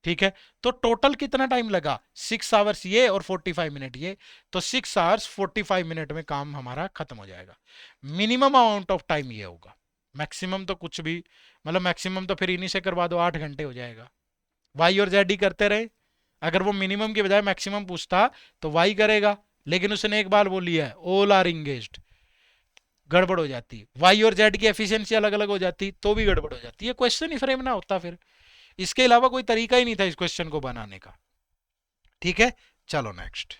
ठीक है, तो टोटल कितना टाइम लगा, 6 आवर्स ये और 45 मिनट ये, तो 6 आवर्स 45 मिनट में काम हमारा खत्म हो जाएगा। मिनिमम अमाउंट ऑफ टाइम ये होगा, मैक्सिमम तो कुछ भी, मतलब मैक्सिमम तो फिर इन्हीं से करवा दो, 8 घंटे हो जाएगा। वाई और जेड ही करते रहे, अगर वो मिनिमम के बजाय मैक्सिमम पूछता तो वाई करेगा, लेकिन उसने एक बार वो लिया है ऑल आर इंगेज्ड, गड़बड़ हो जाती। वाई और जेड की एफिशिएंसी अलग अलग हो जाती तो भी गड़बड़ हो जाती, ये क्वेश्चन ही फ्रेम ना होता फिर, इसके अलावा कोई तरीका ही नहीं था इस क्वेश्चन को बनाने का। ठीक है, चलो नेक्स्ट,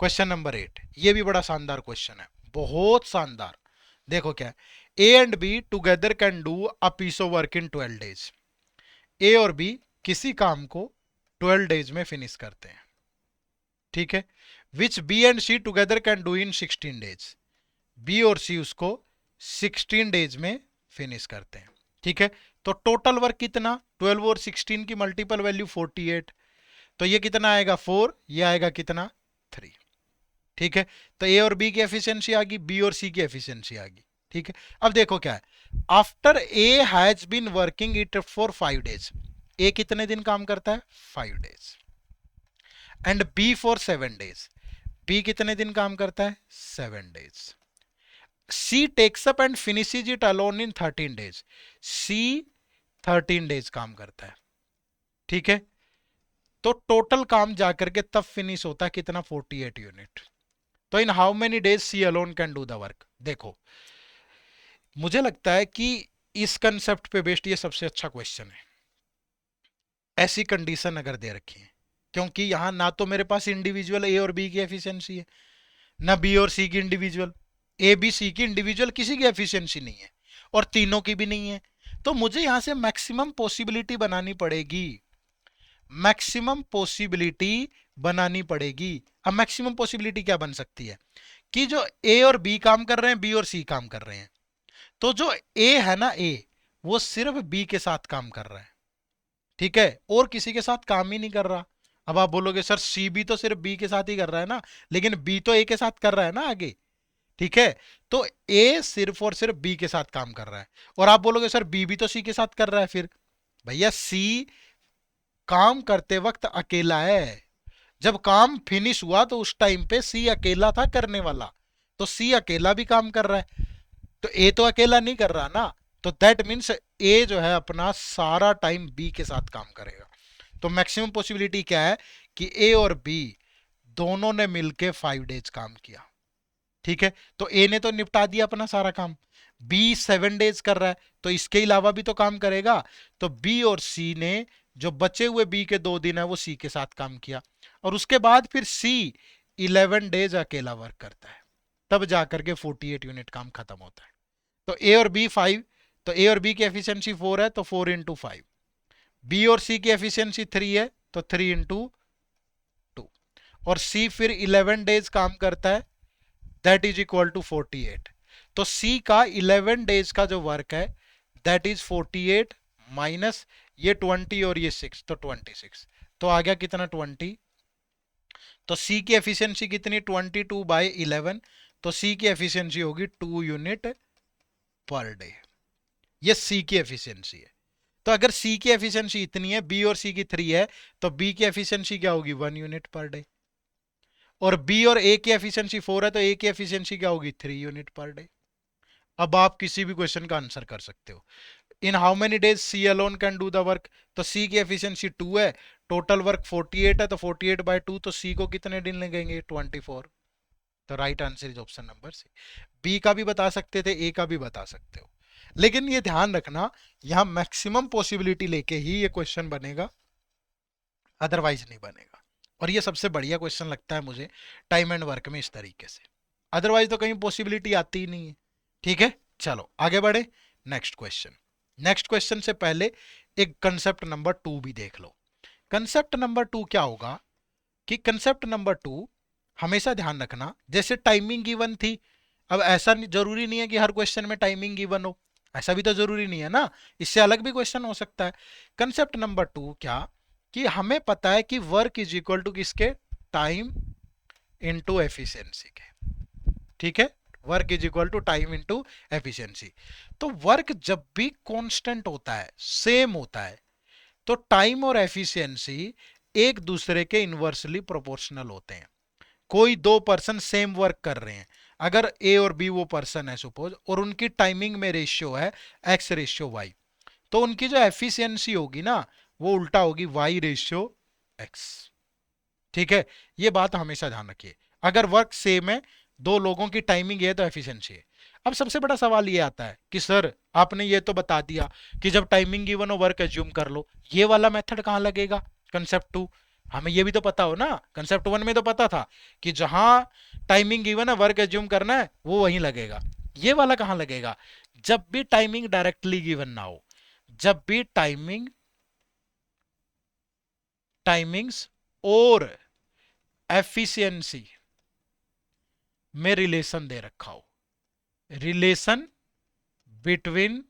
क्वेश्चन नंबर 8, ये भी बड़ा शानदार क्वेश्चन है, बहुत शानदार। देखो क्या है, A and B together can do a piece of work in 12 days. A और बी किसी काम को 12 डेज में फिनिश करते हैं। ठीक है, which B and C together can do in 16 days. B और सी उसको 16 डेज में फिनिश करते हैं। ठीक है, तो टोटल वर्क कितना, 12 और 16 की मल्टीपल वैल्यू 48, तो ये कितना आएगा 4, ये आएगा कितना 3। ठीक है, तो ए और बी की एफिशिएंसी आ गई, बी और सी की एफिशिएंसी आ गई। ठीक है, अब देखो क्या है, after A has been working it for 5 days, A कितने दिन काम करता है 5 days, and B for 7 days, B कितने दिन काम करता है 7 days. C takes up and finishes it alone in 13 days, C 13 days काम करता है। ठीक है, तो टोटल काम जाकर के तब फिनिश होता है कितना 48 यूनिट। तो in how many days C alone can do the work. देखो मुझे लगता है कि इस कंसेप्ट पे बेस्ड ये सबसे अच्छा क्वेश्चन है। ऐसी कंडीशन अगर दे रखी है, क्योंकि यहां ना तो मेरे पास इंडिविजुअल ए और बी की एफिशिएंसी है, ना बी और सी की इंडिविजुअल, ए बी सी की इंडिविजुअल किसी की एफिशिएंसी नहीं है, और तीनों की भी नहीं है। तो मुझे यहां से मैक्सिमम पॉसिबिलिटी बनानी पड़ेगी, मैक्सिमम पॉसिबिलिटी बनानी पड़ेगी। अब मैक्सिमम पॉसिबिलिटी क्या बन सकती है कि जो ए और बी काम कर रहे हैं, बी और सी काम कर रहे हैं, तो जो ए है ना, ए वो सिर्फ बी के साथ काम कर रहा है, ठीक है, और किसी के साथ काम ही नहीं कर रहा। अब आप बोलोगे सर सी भी तो सिर्फ बी के साथ ही कर रहा है ना, लेकिन बी तो ए के साथ कर रहा है ना आगे, ठीक है। तो ए सिर्फ और सिर्फ बी के साथ काम कर रहा है, और आप बोलोगे सर बी भी तो सी के साथ कर रहा है, फिर भैया सी काम करते वक्त अकेला है, जब काम फिनिश हुआ तो उस टाइम पे सी अकेला था करने वाला, तो सी अकेला भी काम कर रहा है, तो ए तो अकेला नहीं कर रहा ना, तो दैट मीन्स ए जो है अपना सारा टाइम बी के साथ काम करेगा। तो मैक्सिमम पॉसिबिलिटी क्या है कि ए और बी दोनों ने मिलके 5 डेज काम किया, ठीक है। तो ए ने तो निपटा दिया अपना सारा काम, बी 7 डेज कर रहा है, तो इसके अलावा भी तो काम करेगा। तो बी और सी ने जो बचे हुए बी के 2 दिन है वो सी के साथ काम किया, और उसके बाद फिर सी 11 डेज अकेला वर्क करता है, तब जाकर के 48 यूनिट काम खत्म होता है। तो ए और बी 5, तो ए और बी की एफिशिएंसी 4 है, तो 4 × 5। बी और सी की एफिशिएंसी 3 है, तो 3 × 2, और सी फिर 11 डेज काम करता है, दैट इज इक्वल टू 48। तो सी का 11 डेज का जो वर्क है दैट इज 48 माइनस ये 20 और ये 6, तो 26, तो आ गया कितना 20। तो सी की एफिशिएंसी कितनी 22/11, तो सी की एफिशिएंसी होगी 2 यूनिट पर डे, ये सी की एफिशिएंसी है। तो अगर सी की एफिशिएंसी इतनी है, बी और सी की 3 है, तो बी की एफिशिएंसी क्या होगी 1 यूनिट पर डे, और बी और ए की एफिशिएंसी 4 है, तो ए की एफिशिएंसी क्या होगी 3 यूनिट पर डे। अब आप किसी भी क्वेश्चन का आंसर कर सकते हो। In how many days C alone can do the work, तो सी की एफिशिएंसी 2 है, टोटल वर्क 48 है, तो 48/2, तो सी को कितने दिन लगेंगे 24। तो right answer is option number C. B का भी बता सकते थे, ए का भी बता सकते हो, लेकिन ये ध्यान रखना यहां मैक्सिमम पॉसिबिलिटी लेके ही ये क्वेश्चन बनेगा, अदरवाइज नहीं बनेगा। और ये सबसे बढ़िया क्वेश्चन लगता है मुझे टाइम एंड वर्क में इस तरीके से, अदरवाइज तो कहीं पॉसिबिलिटी आती ही नहीं है, ठीक है। चलो आगे बढ़े, नेक्स्ट क्वेश्चन। नेक्स्ट क्वेश्चन से पहले एक कंसेप्ट नंबर 2 भी देख लो। कंसेप्ट नंबर 2 क्या होगा कि कंसेप्ट नंबर 2 हमेशा ध्यान रखना, जैसे टाइमिंग गिवन थी, अब ऐसा जरूरी नहीं है कि हर क्वेश्चन में टाइमिंग गिवन हो, ऐसा भी तो जरूरी नहीं है ना, इससे अलग भी क्वेश्चन हो सकता है। कंसेप्ट नंबर 2 क्या कि हमें पता है कि वर्क इज इक्वल टू किसके, टाइम इनटू एफिशिएंसी के, ठीक है। Work is equal to time into efficiency. तो वर्क जब भी कांस्टेंट होता है, सेम होता है, तो टाइम और एफिशिएंसी एक दूसरे के इनवर्सली प्रोपोर्शनल होते हैं। कोई दो पर्सन सेम वर्क कर रहे हैं, अगर ए और बी वो पर्सन है सपोज, और उनकी टाइमिंग में रेशियो है X/Y, तो उनकी जो एफिशिएंसी होगी ना वो उल्टा होगी Y/X, ठीक है। ये बात हमेशा ध्यान रखिए, अगर वर्क सेम है, दो लोगों की टाइमिंग है, तो एफिशिएंसी है। अब सबसे बड़ा सवाल ये आता है कि सर आपने ये तो बता दिया कि जब टाइमिंग गिवन हो वर्क एज्यूम कर लो, ये वाला मेथड कहाँ लगेगा कंसेप्ट 2, हमें ये भी तो पता हो ना। कंसेप्ट 1 में तो पता था कि जहां टाइमिंग गिवन है वर्क एज्यूम करना है वो वहीं लगेगा, ये वाला कहाँ लगेगा, जब भी टाइमिंग डायरेक्टली गिवन ना हो, जब भी टाइमिंग्स और एफिशिएंसी में रिलेशन दे रखा हो, रिलेशन बिटवीन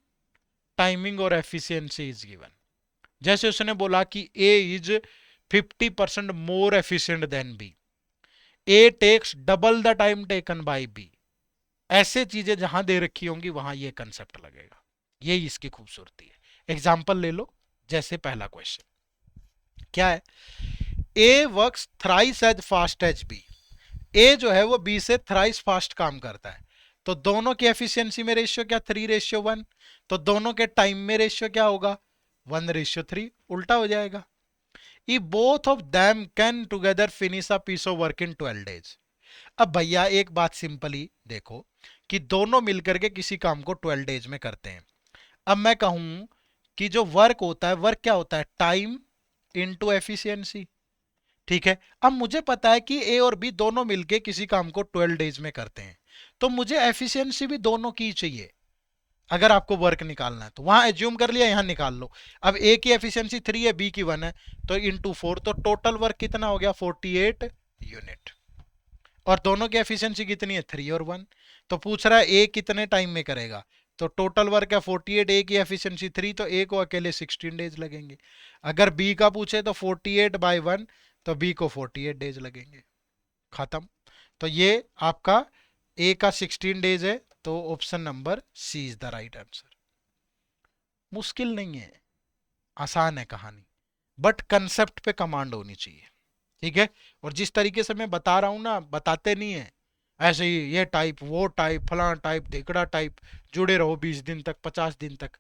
टाइमिंग और एफिशिएंसी इज गिवन। जैसे उसने बोला कि A is 50% more efficient than B, A takes double the time taken by B, ऐसे चीजें जहां दे रखी होंगी वहां ये कंसेप्ट लगेगा, यही इसकी खूबसूरती है। एग्जाम्पल ले लो, जैसे पहला क्वेश्चन क्या है, A works thrice as fast as B, A जो है वो बी से थ्राइस फास्ट काम करता है, तो दोनों की एफिशिएंसी में रेशियो क्या 3/1, तो दोनों के टाइम में रेशियो क्या होगा 1/3, उल्टा हो जाएगा। ई both of them can together finish a piece of work in 12 days. अब भैया एक बात सिंपली देखो कि दोनों मिलकर के किसी काम को 12 डेज में करते हैं, अब मैं कहूं कि जो वर्क होता है, वर्क क्या होता है, टाइम इनटू एफिशिएंसी। ठीक है, अब मुझे पता है कि ए और बी दोनों मिलके किसी काम को 12 डेज में करते हैं, तो मुझे एफिशिएंसी भी दोनों की चाहिए। अगर आपको वर्क निकालना है तो वहां एज्यूम कर लिया, यहां निकाल लो। अब ए की एफिशिएंसी 3 है, बी की 1 है, तो इनटू 4, तो टोटल वर्क कितना हो गया, 48 यूनिट। और दोनों की एफिशिएंसी कितनी है, 3 और 1। तो पूछ रहा है ए कितने टाइम में करेगा, तो टोटल वर्क है 48, ए की एफिशिएंसी 3, तो ए को अकेले 16 डेज लगेंगे। अगर बी का पूछे तो 48/1, तो बी को 48 डेज लगेंगे। खत्म। तो ये आपका ए का 16 डेज है, तो option number C is the right answer. मुश्किल नहीं है, आसान है कहानी, बट कंसेप्ट पे कमांड होनी चाहिए। ठीक है, और जिस तरीके से मैं बता रहा हूं ना, बताते नहीं है ऐसे ही, ये टाइप वो टाइप फलां टाइप ढेकड़ा टाइप, जुड़े रहो 20 दिन तक 50 दिन तक।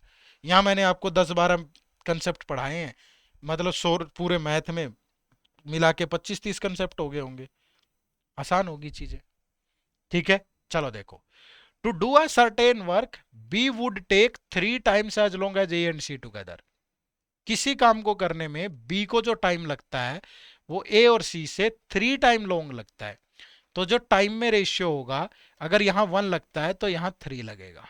यहाँ मैंने आपको 10-12 कंसेप्ट पढ़ाए हैं, मतलब 100 पूरे मैथ में मिला के 25-30 कंसेप्ट हो गए होंगे, आसान होगी चीजें। ठीक है, चलो देखो, to do a certain work B would take 3 times as long as A and C together. किसी काम को करने में बी को जो टाइम लगता है वो ए और सी से 3 टाइम लॉन्ग लगता है। तो जो टाइम में रेशियो होगा, अगर यहां 1 लगता है तो यहां 3 लगेगा,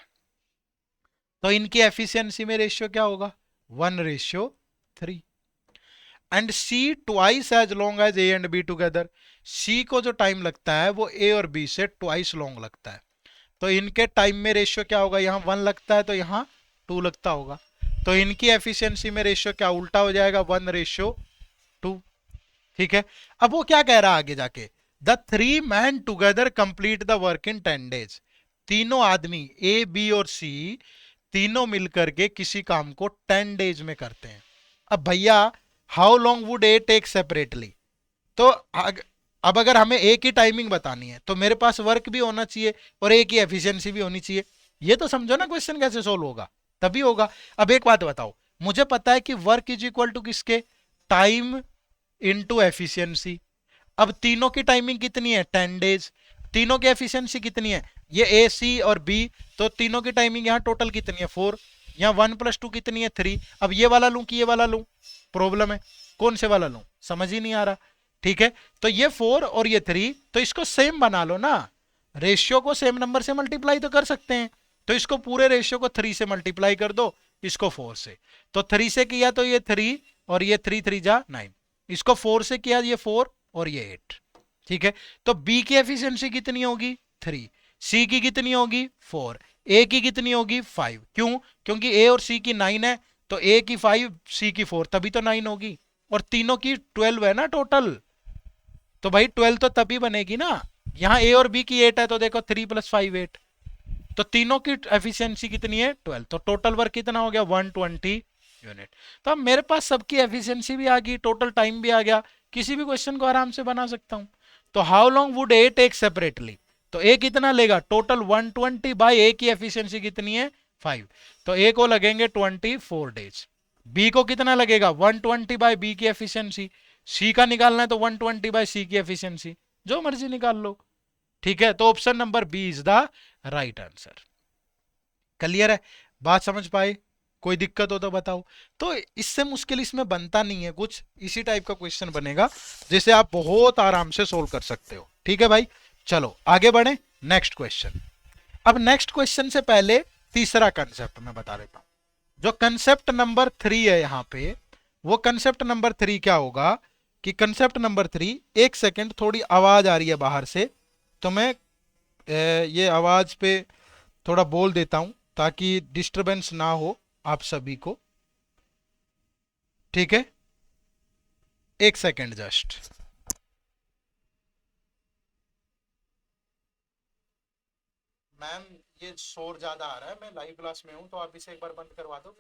तो इनकी एफिशिएंसी में रेशियो क्या होगा, 1:3। And C twice as long as A and B together. C को जो टाइम लगता है वो ए और बी से ट्वाइस लॉन्ग लगता है, तो इनके टाइम में रेशियो क्या होगा, यहां 1 लगता है तो यहां 2 लगता होगा, तो इनकी एफिशिएंसी में रेशियो क्या उल्टा हो जाएगा, 1:2। ठीक है, अब वो क्या कह रहा है आगे जाके, the 3 men together complete the work in 10 days। तीनों आदमी ए बी और सी तीनों मिलकर के किसी काम को 10 डेज में करते हैं। अब भैया, how long would A take separately, तो अब अगर हमें ए की टाइमिंग बतानी है तो मेरे पास वर्क भी होना चाहिए और ए की एफिशिएंसी भी होनी चाहिए। ये तो समझो ना क्वेश्चन कैसे सोल्व होगा, तभी होगा। अब एक बात बताओ, मुझे पता है कि वर्क इज इक्वल टू किसके, टाइम इनटू एफिशिएंसी। अब तीनों की टाइमिंग कितनी है, 10 डेज। तीनों की एफिशिएंसी कितनी है, ये ए सी और बी, तो तीनों की टाइमिंग यहाँ टोटल कितनी है, 4। यहाँ 1+2 कितनी है, 3। अब ये वाला लूं कि ये वाला लूं, प्रॉब्लम है, कौन से वाला लूं समझ ही नहीं आ रहा। ठीक है, तो ये 4 और ये 3, तो इसको सेम बना लो ना, रेशियो को सेम नंबर से मल्टीप्लाई तो कर सकते हैं। तो इसको पूरे रेशियो को 3 से मल्टीप्लाई कर दो, इसको 4 से, तो 3 से किया तो ये 3 और ये 3×3=9, इसको 4 से किया ये 4 और ये 8। ठीक है, तो बी की एफिशिएंसी कितनी होगी, 3, सी की कितनी होगी, 4, ए की कितनी होगी, 5। क्यों, क्योंकि ए और सी की 9 है, तो ए की 5 सी की 4, तभी तो 9 होगी। और तीनों की 12 है ना टोटल, तो भाई 12 तो तभी बनेगी ना। यहाँ ए और बी की 8 है, तो देखो 3 + 5 8, तो तीनों की एफिशिएंसी कितनी है, 12, तो टोटल वर्क कितना हो गया, 120 यूनिट। तो अब मेरे पास सबकी एफिशिएंसी भी आ गई, टोटल टाइम भी आ गया, किसी भी क्वेश्चन को आराम से बना सकता हूं। तो how long would A take separately, तो ए कितना लेगा, टोटल 120 बाई ए की एफिशिएंसी कितनी है, 5, तो ए को लगेंगे 24 डेज। बी को कितना लगेगा, 120 बाई बी की एफिशिएंसी। सी का निकालना है तो 120 बाई सी की एफिशिएंसी, जो मर्जी निकाल लो। ठीक है, तो option number B is the right answer. Clear है, बात समझ पाए, कोई दिक्कत हो तो बताओ। तो इससे मुश्किल इसमें बनता नहीं है कुछ, इसी टाइप का क्वेश्चन बनेगा जिसे आप बहुत आराम से सोल्व कर सकते हो। ठीक है भाई, चलो आगे बढ़े, नेक्स्ट क्वेश्चन। अब नेक्स्ट क्वेश्चन से पहले तीसरा कंसेप्ट मैं बता देता हूं, जो कंसेप्ट नंबर 3 है यहाँ पे, वो कंसेप्ट नंबर 3 क्या होगा कि कंसेप्ट नंबर 3, एक सेकेंड थोड़ी आवाज आ रही है बाहर से, तो मैं ये आवाज पे थोड़ा बोल देता हूं ताकि डिस्टरबेंस ना हो आप सभी को। ठीक है, एक सेकेंड जस्ट। मैम, ये शोर ज्यादा आ रहा है, मैं लाइव क्लास में हूं, तो आप इसे एक बार बंद करवा दो।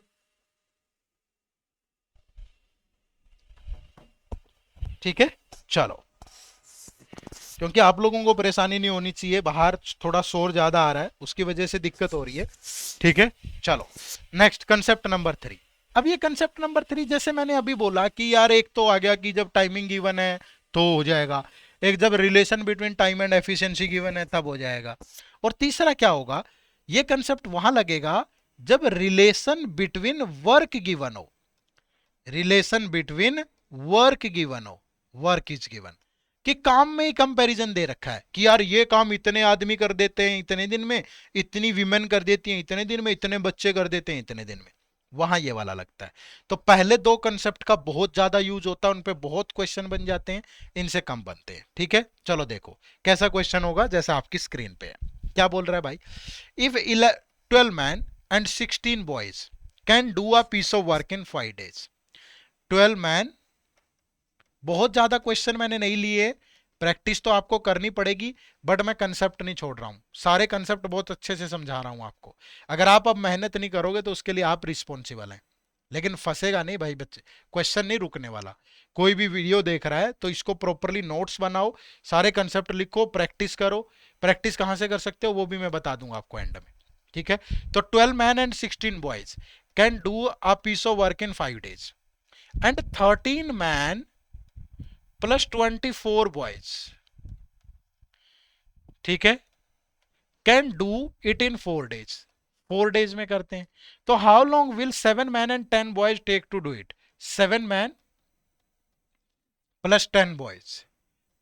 ठीक है, चलो, क्योंकि आप लोगों को परेशानी नहीं होनी चाहिए, बाहर थोड़ा शोर ज्यादा आ रहा है, उसकी वजह से दिक्कत हो रही है। ठीक है, चलो नेक्स्ट कंसेप्ट नंबर 3। अब ये कंसेप्ट नंबर 3, जैसे मैंने अभी बोला कि यार एक तो आ गया कि जब टाइमिंग गिवन है तो हो जाएगा, एक जब relation between time and efficiency given है तब हो जाएगा, और तीसरा क्या होगा, ये कंसेप्ट वहां लगेगा जब रिलेशन बिटवीन वर्क गिवन हो, रिलेशन बिटवीन वर्क गिवन हो, वर्क इज गिवन, कि काम में ही कंपैरिजन दे रखा है कि यार ये काम इतने आदमी कर देते हैं इतने दिन में, इतनी विमेन कर देती हैं इतने दिन में, इतने बच्चे कर देते हैं इतने दिन में, वहां ये वाला लगता है। तो पहले दो कंसेप्ट का बहुत ज्यादा यूज होता है, उन पे बहुत क्वेश्चन बन जाते हैं, इनसे कम बनते हैं। ठीक है, चलो देखो कैसा क्वेश्चन होगा जैसा आपकी स्क्रीन पे है। क्या बोल रहा है भाई, if 12 man and 16 boys can do a piece of work in 5 days। 12 man, बहुत ज्यादा क्वेश्चन मैंने नहीं लिए, प्रैक्टिस तो आपको करनी पड़ेगी, बट मैं कंसेप्ट नहीं छोड़ रहा हूं, सारे कंसेप्ट बहुत अच्छे से समझा रहा हूं आपको। अगर आप अब मेहनत नहीं करोगे तो उसके लिए आप रिस्पॉन्सिबल हैं, लेकिन फंसेगा नहीं भाई बच्चे, क्वेश्चन नहीं रुकने वाला। कोई भी वीडियो देख रहा है तो इसको प्रॉपरली नोट्स बनाओ, सारे कंसेप्ट लिखो, प्रैक्टिस करो। प्रैक्टिस कहां से कर सकते हो वो भी मैं बता दूंगा आपको एंड में। ठीक है, तो 12 man and 16 boys can do a piece of work in 5 days and 13 man plus 24 boys, ठीक है, can do it in 4 days, 4 days में करते हैं। तो how long will 7 man and 10 boys take to do it. 7 man plus 10 boys,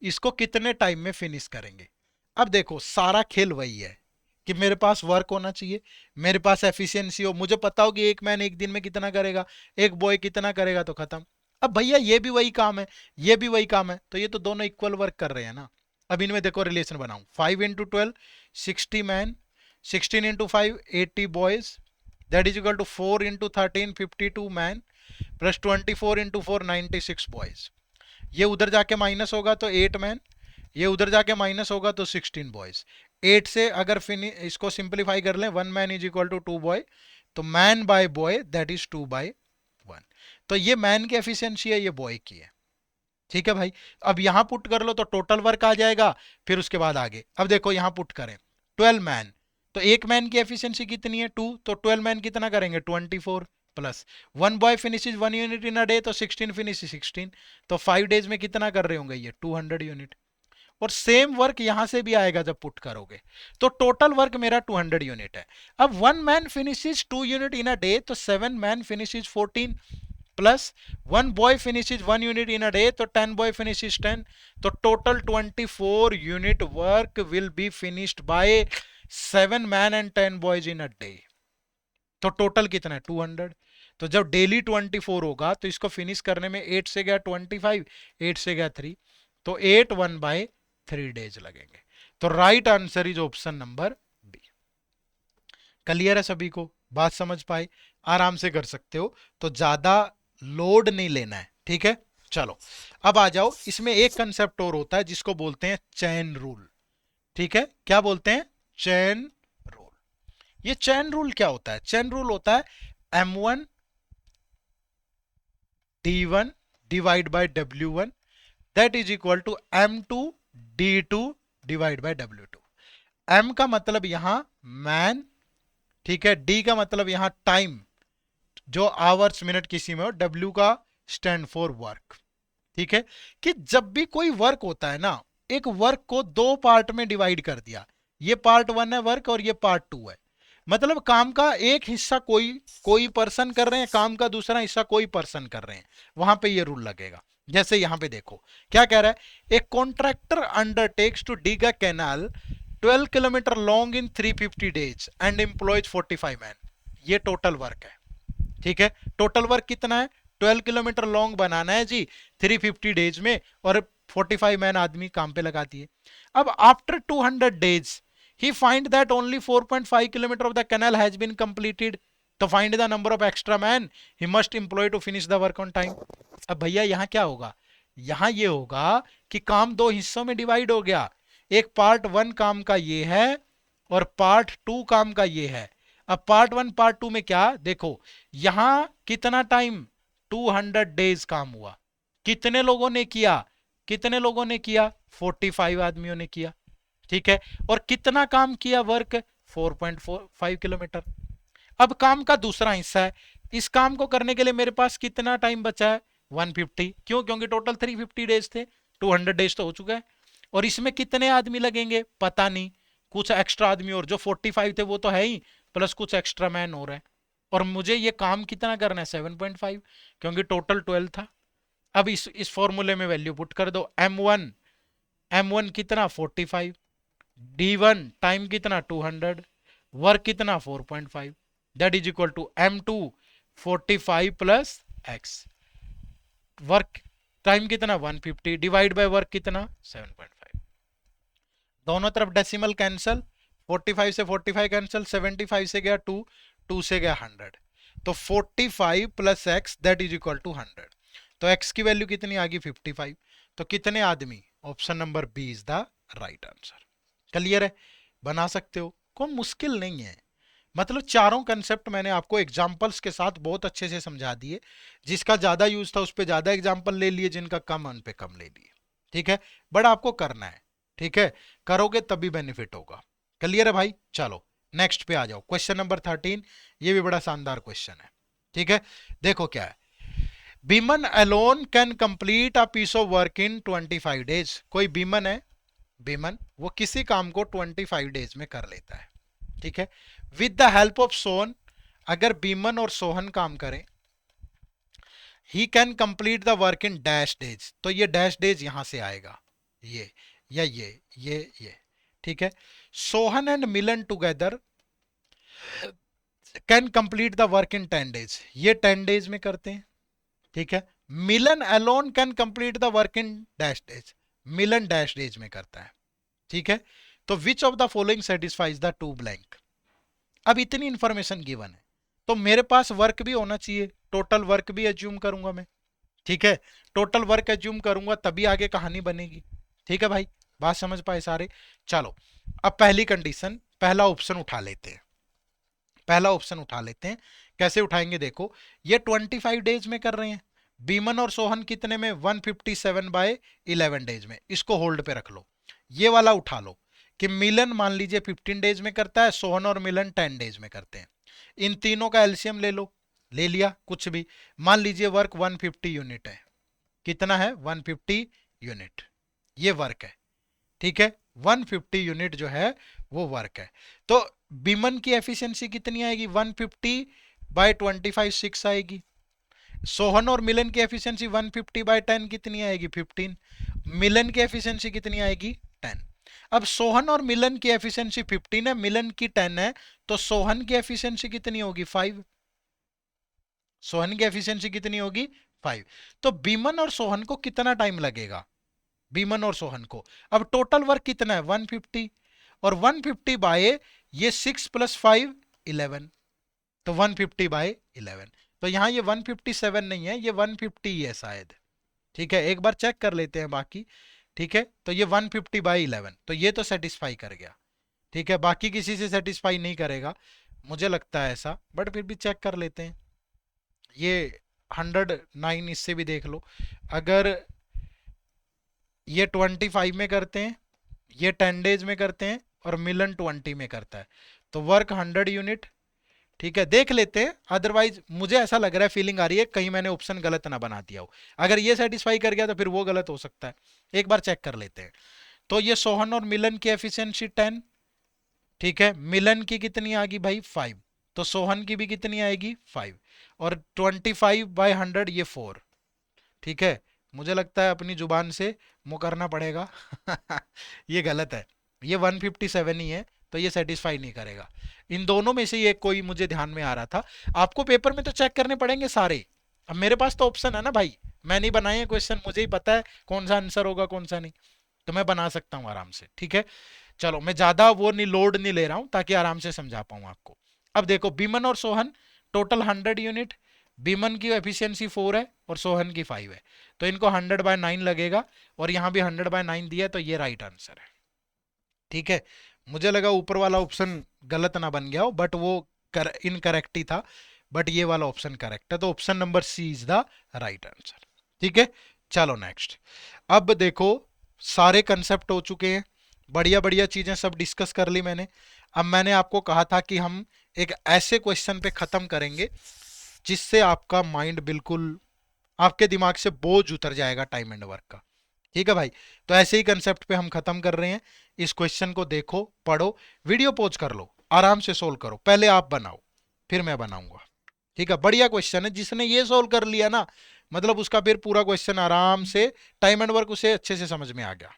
इसको कितने time में finish करेंगे। अब देखो सारा खेल वही है कि मेरे पास वर्क होना चाहिए, मेरे पास एफिशिएंसी हो, मुझे पता हो कि एक मैन एक दिन में कितना करेगा, एक बॉय कितना करेगा, तो खत्म। अब भैया ये भी वही काम है, ये भी वही काम है, तो ये तो दोनों इक्वल वर्क कर रहे हैं ना। अब इनमें देखो रिलेशन बनाऊं, 5 into 12 60 man, 16 into 5 80 boys, that is equal to 4 into 13 52 man, plus 24 into 4 96 boys. ये उधर जाके माइनस होगा तो 8 मैन, ये उधर जाके माइनस होगा तो 16 बॉयज। 8 से अगर इसको सिंप्लीफाई कर लें, 1 man is equal to 2 boy, तो man by boy that is 2 by 1। तो ये मैन की एफिशिएंसी है, ये बॉय की है। ठीक है भाई, अब यहां पुट कर लो तो टोटल वर्क आ जाएगा, फिर उसके बाद आगे। अब देखो यहां पुट करें 12 मैन, तो एक मैन की एफिशिएंसी कितनी है 2, तो 12 मैन कितना करेंगे 24 plus 1 boy finishes 1 unit in a day, तो 16 फिनिश 16, तो 5 डेज में कितना कर रहे होंगे ये 200 यूनिट। और सेम वर्क यहां से भी आएगा जब पुट करोगे, तो टोटल वर्क मेरा 200 यूनिट है। अब 1 man finishes 2 unit in a day, तो 7 man finishes 14 plus 1 boy finishes 1 unit in a day, तो 10 बॉय फिनिशेज 10, तो total 24 unit work will be finished by 7 man and 10 boys in a day. तो total कितना है 200। तो जब daily 24 होगा तो इसको फिनिश करने में 8 से गया 25, 8 से गया 3, तो 8 1 बाय 3 डेज लगेंगे। तो right answer is option number B. Clear है सभी को, बात समझ पाए, आराम से कर सकते हो, तो ज्यादा लोड नहीं लेना है। ठीक है, चलो अब आ जाओ, इसमें एक कंसेप्ट और होता है जिसको बोलते हैं चैन रूल। ठीक है, क्या बोलते हैं, चैन रूल। ये चैन रूल क्या होता है, चैन रूल होता है M1 D1 divide by W1 that is equal to M2 D2 divide by W2। M का मतलब यहां मैन, ठीक है, D का मतलब यहां टाइम, जो आवर्स मिनट किसी में हो, W का स्टैंड फॉर वर्क। ठीक है, कि जब भी कोई वर्क होता है ना, एक वर्क को दो पार्ट में डिवाइड कर दिया, ये पार्ट 1 है वर्क और ये पार्ट 2 है, मतलब काम का एक हिस्सा कोई कोई पर्सन कर रहे हैं, काम का दूसरा हिस्सा कोई पर्सन कर रहे हैं, वहां पे ये रूल लगेगा। जैसे यहां पे देखो क्या कह रहा है, एक contractor undertakes to dig a canal 12 kilometre long in 350 days and employs 45 man. ये टोटल वर्क है। ठीक है, टोटल वर्क कितना है, 12 किलोमीटर लॉन्ग बनाना है जी 350 डेज में, और 45 मैन आदमी काम पे लगा दिए। अब after 200 days he find that only 4.5 kilometer of the canal has been completed, तो find the number of extra man he must employ to finish the work on time। अब भैया यहां क्या होगा, यहां ये होगा कि काम दो हिस्सों में डिवाइड हो गया, एक पार्ट 1 काम का ये है और पार्ट 2 काम का ये है। अब पार्ट 1 पार्ट 2 में क्या देखो, यहां कितना टाइम 200 डेज काम हुआ, कितने लोगों ने किया, कितने लोगों ने किया 45 आदमियों ने किया। ठीक है, और कितना काम किया वर्क 4.45 किलोमीटर। अब काम का दूसरा हिस्सा है, इस काम को करने के लिए मेरे पास कितना टाइम बचा है 150, क्यों, क्योंकि टोटल 350 डेज थे, 200 डेज तो हो चुका है, और इसमें कितने आदमी लगेंगे पता नहीं, कुछ एक्स्ट्रा आदमी और जो 45 थे वो तो है ही, प्लस कुछ एक्स्ट्रा मैन हो रहे हैं। और मुझे ये काम कितना करना है 7.5, क्योंकि टोटल 12 था। अब इस फॉर्मूले में वैल्यू पुट कर दो। M1 कितना 45, D1 टाइम कितना 200, वर्क कितना 4.5, that is equal to M2 45 plus x। Work time कितना 150 डिवाइड बाय वर्क कितना 7.5। दोनों तरफ डेसिमल कैंसल, 45 से 45 कैंसल, 75 से गया 2, 2 से गया 100, तो 45 plus x that is equal to 100। तो x की वैल्यू कितनी आ गई 55। तो कितने आदमी, option number B is the right answer. Clear है, बना सकते हो, कोई मुश्किल नहीं है। मतलब चारों कंसेप्ट मैंने आपको एग्जांपल्स के साथ बहुत अच्छे से समझा दिए। जिसका ज्यादा यूज था उस पर ज्यादा एग्जांपल ले लिए, जिनका कम उन पे कम ले लिए। ठीक है, बट आपको करना है। ठीक है, करोगे तभी बेनिफिट होगा। क्लियर है भाई, चलो नेक्स्ट पे आ जाओ। क्वेश्चन नंबर 13, ये भी बड़ा शानदार क्वेश्चन है। ठीक है, देखो क्या है। Biman alone can complete a piece of work in 25 days. कोई बीमन है, बीमन वो किसी काम को 25 डेज में कर लेता है। ठीक है, with the help of Sohan, अगर बीमन और सोहन काम करें, he can complete the work in dash days. तो ये डैश डेज यहां से आएगा, ये या ये। ठीक है, Sohan and Milan together can complete the work in 10 डेज। ये 10 डेज में करते हैं। ठीक है, Milan alone can complete the work in dash days, Milan dash days में करता है। ठीक है, तो which of the following satisfies the two blank. अब इतनी इंफॉर्मेशन गिवन है तो मेरे पास वर्क भी होना चाहिए, टोटल वर्क भी एज्यूम करूंगा मैं। ठीक है, टोटल वर्क एज्यूम करूंगा तभी आगे कहानी बनेगी। ठीक है भाई, बात समझ पाए सारे। चलो अब पहली कंडीशन, पहला ऑप्शन उठा लेते हैं। पहला ऑप्शन उठा लेते हैं, कैसे उठाएंगे देखो। ये 25 डेज में कर रहे हैं, बीमन और सोहन कितने में 157/11 डेज में। इसको होल्ड पे रख लो। ये वाला उठा लो कि मिलन मान लीजिए 15 डेज में करता है, सोहन और मिलन 10 डेज में करते हैं। इन तीनों का एलसीएम ले लो, ले लिया कुछ भी। मान लीजिए वर्क 150 यूनिट है। कितना है 150 यूनिट, ये वर्क है। ठीक है, 150 यूनिट जो है वो वर्क है। तो बीमन की एफिशिएंसी कितनी आएगी 150/25 6 आएगी। सोहन और मिलन की एफिशिएंसी 150/10 कितनी आएगी 15। मिलन की एफिशिएंसी कितनी आएगी 10। अब सोहन और मिलन की एफिशिएंसी 15 है, मिलन की 10 है, तो सोहन की एफिशिएंसी कितनी होगी 5। सोहन की एफिशिएंसी कितनी होगी 5। तो बीमन और सोहन को कितना टाइम लगेगा, बीमन और सोहन को। अब टोटल वर्क कितना है 150, और 150 बाय ये 6 + 5 11, तो 150/11। तो यहां ये 157 नहीं है, ये 150 ही है शायद। ठीक है, एक बार चेक कर लेते हैं बाकी। ठीक है, तो ये 150/11, तो ये तो सेटिस्फाई कर गया। ठीक है, बाकी किसी से सेटिस्फाई नहीं करेगा मुझे लगता है ऐसा, बट फिर भी चेक कर लेते हैं। ये 109 इससे भी देख लो। अगर ये 25 में करते हैं, ये 10 डेज में करते हैं, और मिलन 20 में करता है, तो वर्क 100 यूनिट। ठीक है, देख लेते हैं। अदरवाइज मुझे ऐसा लग रहा है, फीलिंग आ रही है कहीं मैंने ऑप्शन गलत ना बना दिया हो। अगर ये सेटिस्फाई कर गया तो फिर वो गलत हो सकता है, एक बार चेक कर लेते हैं। तो ये सोहन और मिलन की एफिशिएंसी 10। ठीक है, मिलन की कितनी आ गई भाई 5, तो सोहन की भी कितनी आएगी 5, और 25/100 ये 4। ठीक है, मुझे लगता है अपनी जुबान से मुकरना पड़ेगा ये गलत है, ये 157 ही है, तो ये सेटिस्फाई नहीं करेगा। इन दोनों में से ये कोई मुझे ध्यान में आ रहा था। आपको पेपर में तो चेक करने पड़ेंगे सारे। अब मेरे पास तो ऑप्शन है ना भाई, मैंने बनाए हैं क्वेश्चन, मुझे ही पता है कौन सा आंसर होगा कौन सा नहीं, तो मैं बना सकता हूँ आराम से। ठीक है, चलो मैं ज्यादा वो नहीं लोड नहीं ले रहा हूँ, ताकि आराम से समझा पाऊँ आपको। अब देखो बीमन और सोहन टोटल 100 यूनिट, बीमन की एफिशिएंसी 4 है और सोहन की 5 है, तो इनको 100/9 लगेगा, और यहाँ भी 100/9 दिया है, तो ये राइट आंसर है। ठीक है, मुझे लगा ऊपर वाला ऑप्शन गलत ना बन गया हो, बट वो इनकरेक्ट ही था, बट ये वाला ऑप्शन करेक्ट है, तो option number C is the right answer. ठीक है, चलो नेक्स्ट। अब देखो सारे कंसेप्ट हो चुके हैं, बढ़िया बढ़िया चीजें सब डिस्कस कर ली मैंने। अब मैंने आपको कहा था कि हम एक ऐसे क्वेश्चन पे खत्म करेंगे जिससे आपका माइंड बिल्कुल, आपके दिमाग से बोझ उतर जाएगा टाइम एंड वर्क का। ठीक है भाई, तो ऐसे ही कंसेप्ट पे हम खत्म कर रहे हैं। इस क्वेश्चन को देखो, पढ़ो, वीडियो पॉज कर लो, आराम से सोल्व करो। पहले आप बनाओ, फिर मैं बनाऊंगा। ठीक है, बढ़िया क्वेश्चन है। जिसने ये सोल्व कर लिया ना, मतलब उसका फिर पूरा क्वेश्चन आराम से, टाइम एंड वर्क उसे अच्छे से समझ में आ गया।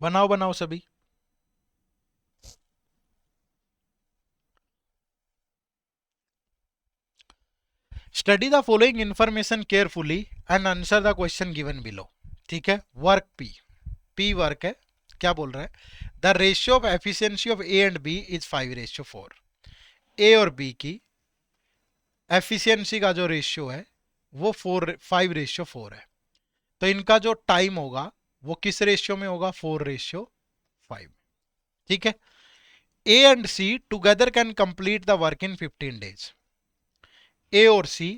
बनाओ बनाओ सभी। Study the following information carefully and answer the question given below. ठीक है, वर्क पी, पी वर्क है। क्या बोल रहा है? The ratio of efficiency of A and B is 5:4। A और बी की एफिशिएंसी का जो रेशियो है वो 5:4 है। तो इनका जो टाइम होगा वो किस रेशियो में होगा? 4:5। ठीक है, A and C together can complete the work in 15 days. A और सी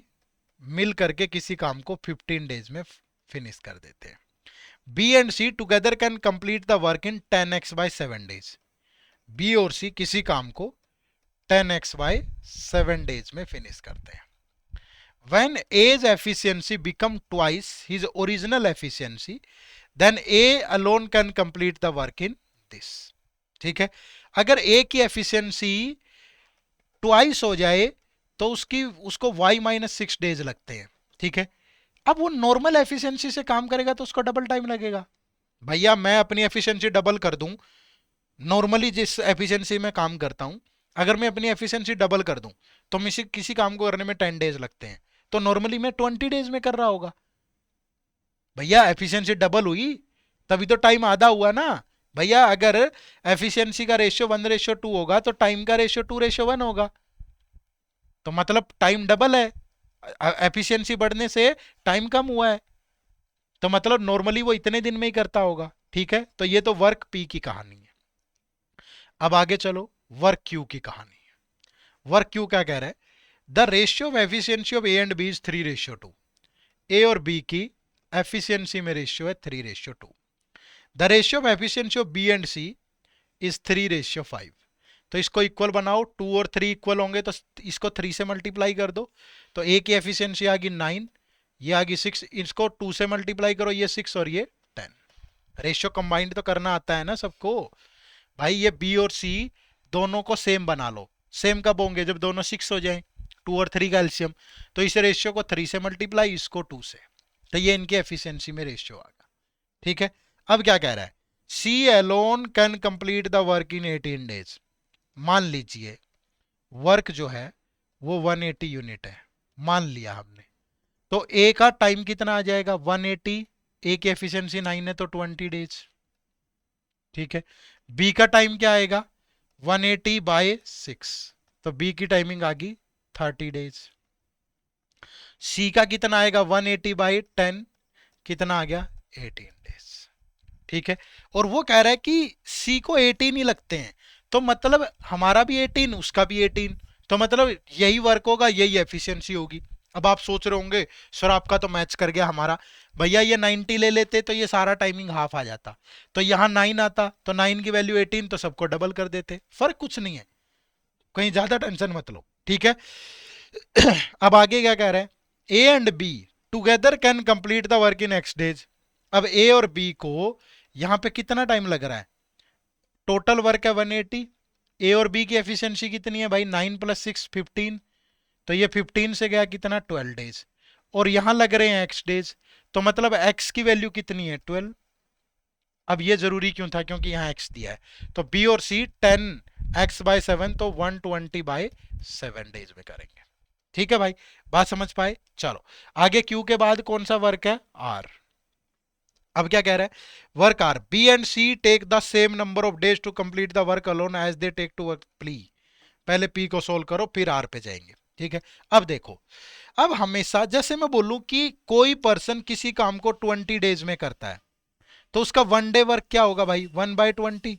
मिल करके किसी काम को 15 डेज में फिनिश कर देते हैं। B and C together can complete the work in 10x/7 days. B और सी किसी काम को 10x/7 डेज में फिनिश करते हैं। When A's efficiency become twice his original efficiency, then A alone can complete the work in this। ठीक है, अगर A की एफिशिएंसी ट्वाइस हो जाए तो उसको y-6 डेज लगते हैं। ठीक है, अब वो नॉर्मल एफिशिएंसी से काम करेगा तो उसको डबल टाइम लगेगा। भैया मैं अपनी एफिशिएंसी डबल कर दूं, नॉर्मली जिस एफिशिएंसी में काम करता हूं, अगर मैं अपनी एफिशिएंसी डबल कर दूं तो मुझे किसी काम को करने में 10 डेज लगते हैं, तो नॉर्मली मैं 20 डेज में कर रहा होगा। भैया एफिशिएंसी डबल हुई तभी तो टाइम आधा हुआ ना। भैया अगर एफिशिएंसी का रेशियो 1:2 होगा तो टाइम का रेशियो 2:1 होगा, तो मतलब टाइम डबल है। एफिशिएंसी बढ़ने से टाइम कम हुआ है, तो मतलब नॉर्मली वो इतने दिन में ही करता होगा। ठीक है, तो ये तो वर्क पी की कहानी है। अब आगे चलो, वर्क क्यू की कहानी। वर्क क्यू क्या कह रहा है? The ratio of efficiency of A and B is 3:2। A और बी की एफिशिएंसी में रेशियो है 3:2। The ratio of efficiency of B and C is 3:5। तो इसको इक्वल बनाओ, 2 और 3 इक्वल होंगे तो इसको 3 से मल्टीप्लाई कर दो, तो ए की एफिशिएंसी आ गई 9, ये आ गई 6, इसको 2 से मल्टीप्लाई करो, ये 6 और ये 10। रेशियो कंबाइंड तो करना आता है ना सबको। भाई ये बी और सी दोनों को सेम बना लो। सेम कब होंगे? जब दोनों 6 हो जाए, 2 और 3 का एलसीएम। तो इस रेशियो को 3 से मल्टीप्लाई, इसको 2 से, तो ये इनकी एफिशिएंसी में रेशियो आ गया। ठीक है, अब क्या कह रहा है? C alone can complete the work in 18 days. मान लीजिए वर्क जो है वो 180 यूनिट है, मान लिया हमने। तो ए का टाइम कितना आ जाएगा? 180। ए की एफिशिएंसी 9 है तो 20 डेज। ठीक है, बी का टाइम क्या आएगा? 180/6, तो बी की टाइमिंग आ गई 30 डेज। सी का कितना आएगा? 180/10, कितना आ गया? 18 डेज। ठीक है, और वो कह रहा है कि सी को 18 ही लगते हैं, तो मतलब हमारा भी 18 उसका भी 18, तो मतलब यही वर्क होगा, यही एफिशिएंसी होगी। अब आप सोच रहे होंगे सर आपका तो मैच कर गया हमारा। भैया ये 90 ले लेते तो ये सारा टाइमिंग हाफ आ जाता, तो यहाँ 9 आता, तो 9 की वैल्यू 18, तो सबको डबल कर देते, फर्क कुछ नहीं है, कहीं ज्यादा टेंशन मत लो। ठीक है, अब आगे क्या कह रहे हैं? ए and B together can complete the work in x days. अब ए और बी को यहां पे कितना टाइम लग रहा है? टोटल वर्क है 180, ए और बी की एफिशिएंसी कितनी है भाई? 9 + 6 15, तो ये 15 से गया कितना? 12 डेज, और यहां लग रहे हैं x डेज, तो मतलब x की वैल्यू कितनी है? 12। अब ये जरूरी क्यों था? क्योंकि यहाँ x दिया है, तो b और c 10x/7, तो 120/7 डेज में करेंगे। ठीक है भाई, बात समझ पाए? चलो आगे, q के बाद कौन सा वर्क है? r। अब क्या कह रहा है? Work R, B and C take the same number of days to complete the work alone as they take to work P. पहले पी को सोल्व करो फिर आर पे जाएंगे। ठीक है, अब देखो, अब हमेशा जैसे मैं बोलूं कि कोई पर्सन किसी काम को 20 डेज में करता है, तो उसका 1 डे वर्क क्या होगा भाई? 1/20।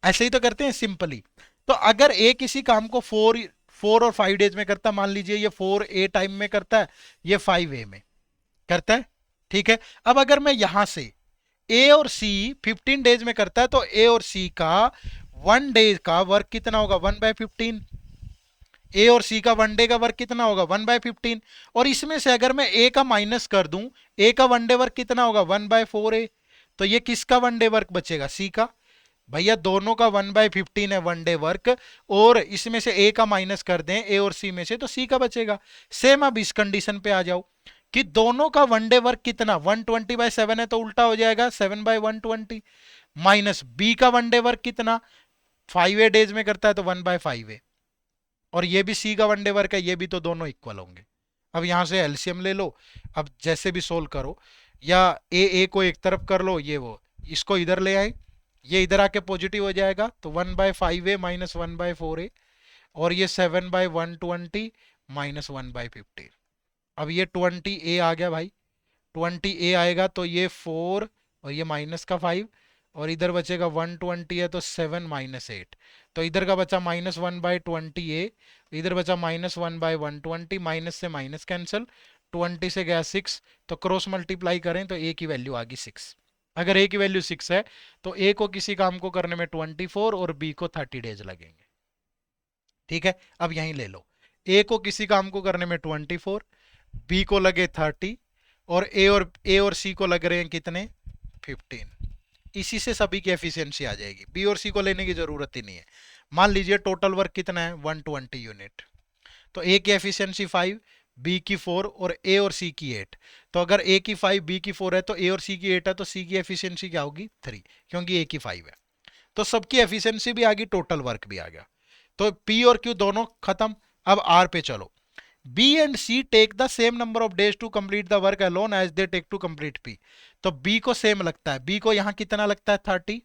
ऐसे ही तो करते हैं सिंपली। तो अगर ए किसी काम को 4 और 5 डेज में करता है, मान लीजिए ये 4 टाइम में करता है, ये 5 में करता है। ठीक है, अब अगर मैं यहां से ए और सी 15 डेज में करता है, तो ए और सी का 1 डे का वर्क कितना होगा? 1/15। ए और सी का 1 डे का वर्क कितना होगा? 1/15। और इसमें से अगर मैं ए का माइनस कर दूं, ए का 1 डे वर्क कितना होगा? 1/4 ए। तो ये किसका 1 डे वर्क बचेगा? सी का। भैया दोनों का 1/15 है 1 डे वर्क, और इसमें से ए का माइनस कर दें, ए और सी में से, तो सी का बचेगा। सेम अब इस कंडीशन पे आ जाओ कि दोनों का 1 डे वर्क कितना, 120/7 है तो उल्टा हो जाएगा 7/120, माइनस बी का 1 डे वर्क कितना, 5 डेज में करता है तो 1/5, और ये भी सी का 1 डे वर्क है, ये भी, तो दोनों इक्वल होंगे। अब यहां से एलसीएम ले लो, अब जैसे भी सोल्व करो, या ए को एक तरफ कर लो, ये वो, इसको इधर ले आए, ये इधर आके पॉजिटिव हो जाएगा, तो 1/5a माइनस 1/4a, और ये 7/120 माइनस 1/15। अब ये 20a आ गया भाई, 20a आएगा तो ये 4, और ये माइनस का 5, और इधर बचेगा 120 है तो 7 माइनस 8, तो इधर का बचा -1/20a, इधर बचा -1/120, माइनस से माइनस कैंसिल, 20 से गया 6, तो क्रॉस मल्टीप्लाई करें तो a की वैल्यू आ गई 6। अगर a की वैल्यू 6 है तो a को किसी काम को करने में 24 और b को 30 डेज लगेंगे। ठीक है, अब यहीं ले लो, a को किसी काम को करने में 24, b को लगे 30, और a और c को लग रहे हैं कितने, 15। इसी से सभी की एफिशिएंसी आ जाएगी, बी और सी को लेने की जरूरत ही नहीं है। मान लीजिए टोटल वर्क कितना है, 120 यूनिट, तो ए की एफिशिएंसी 5, बी की 4, और ए और सी की 8। तो अगर ए की 5 बी की 4 है तो ए और सी की 8 है, तो सी की एफिशिएंसी क्या होगी, 3, क्योंकि ए की 5 है। तो सबकी एफिशिएंसी भी आ गई, टोटल वर्क भी आ गया, तो पी और क्यू दोनों खत्म। अब आर पे चलो, B and C take the same number of days to complete the work alone as they take to complete P। तो B को सेम लगता है, B को यहां कितना लगता है, 30।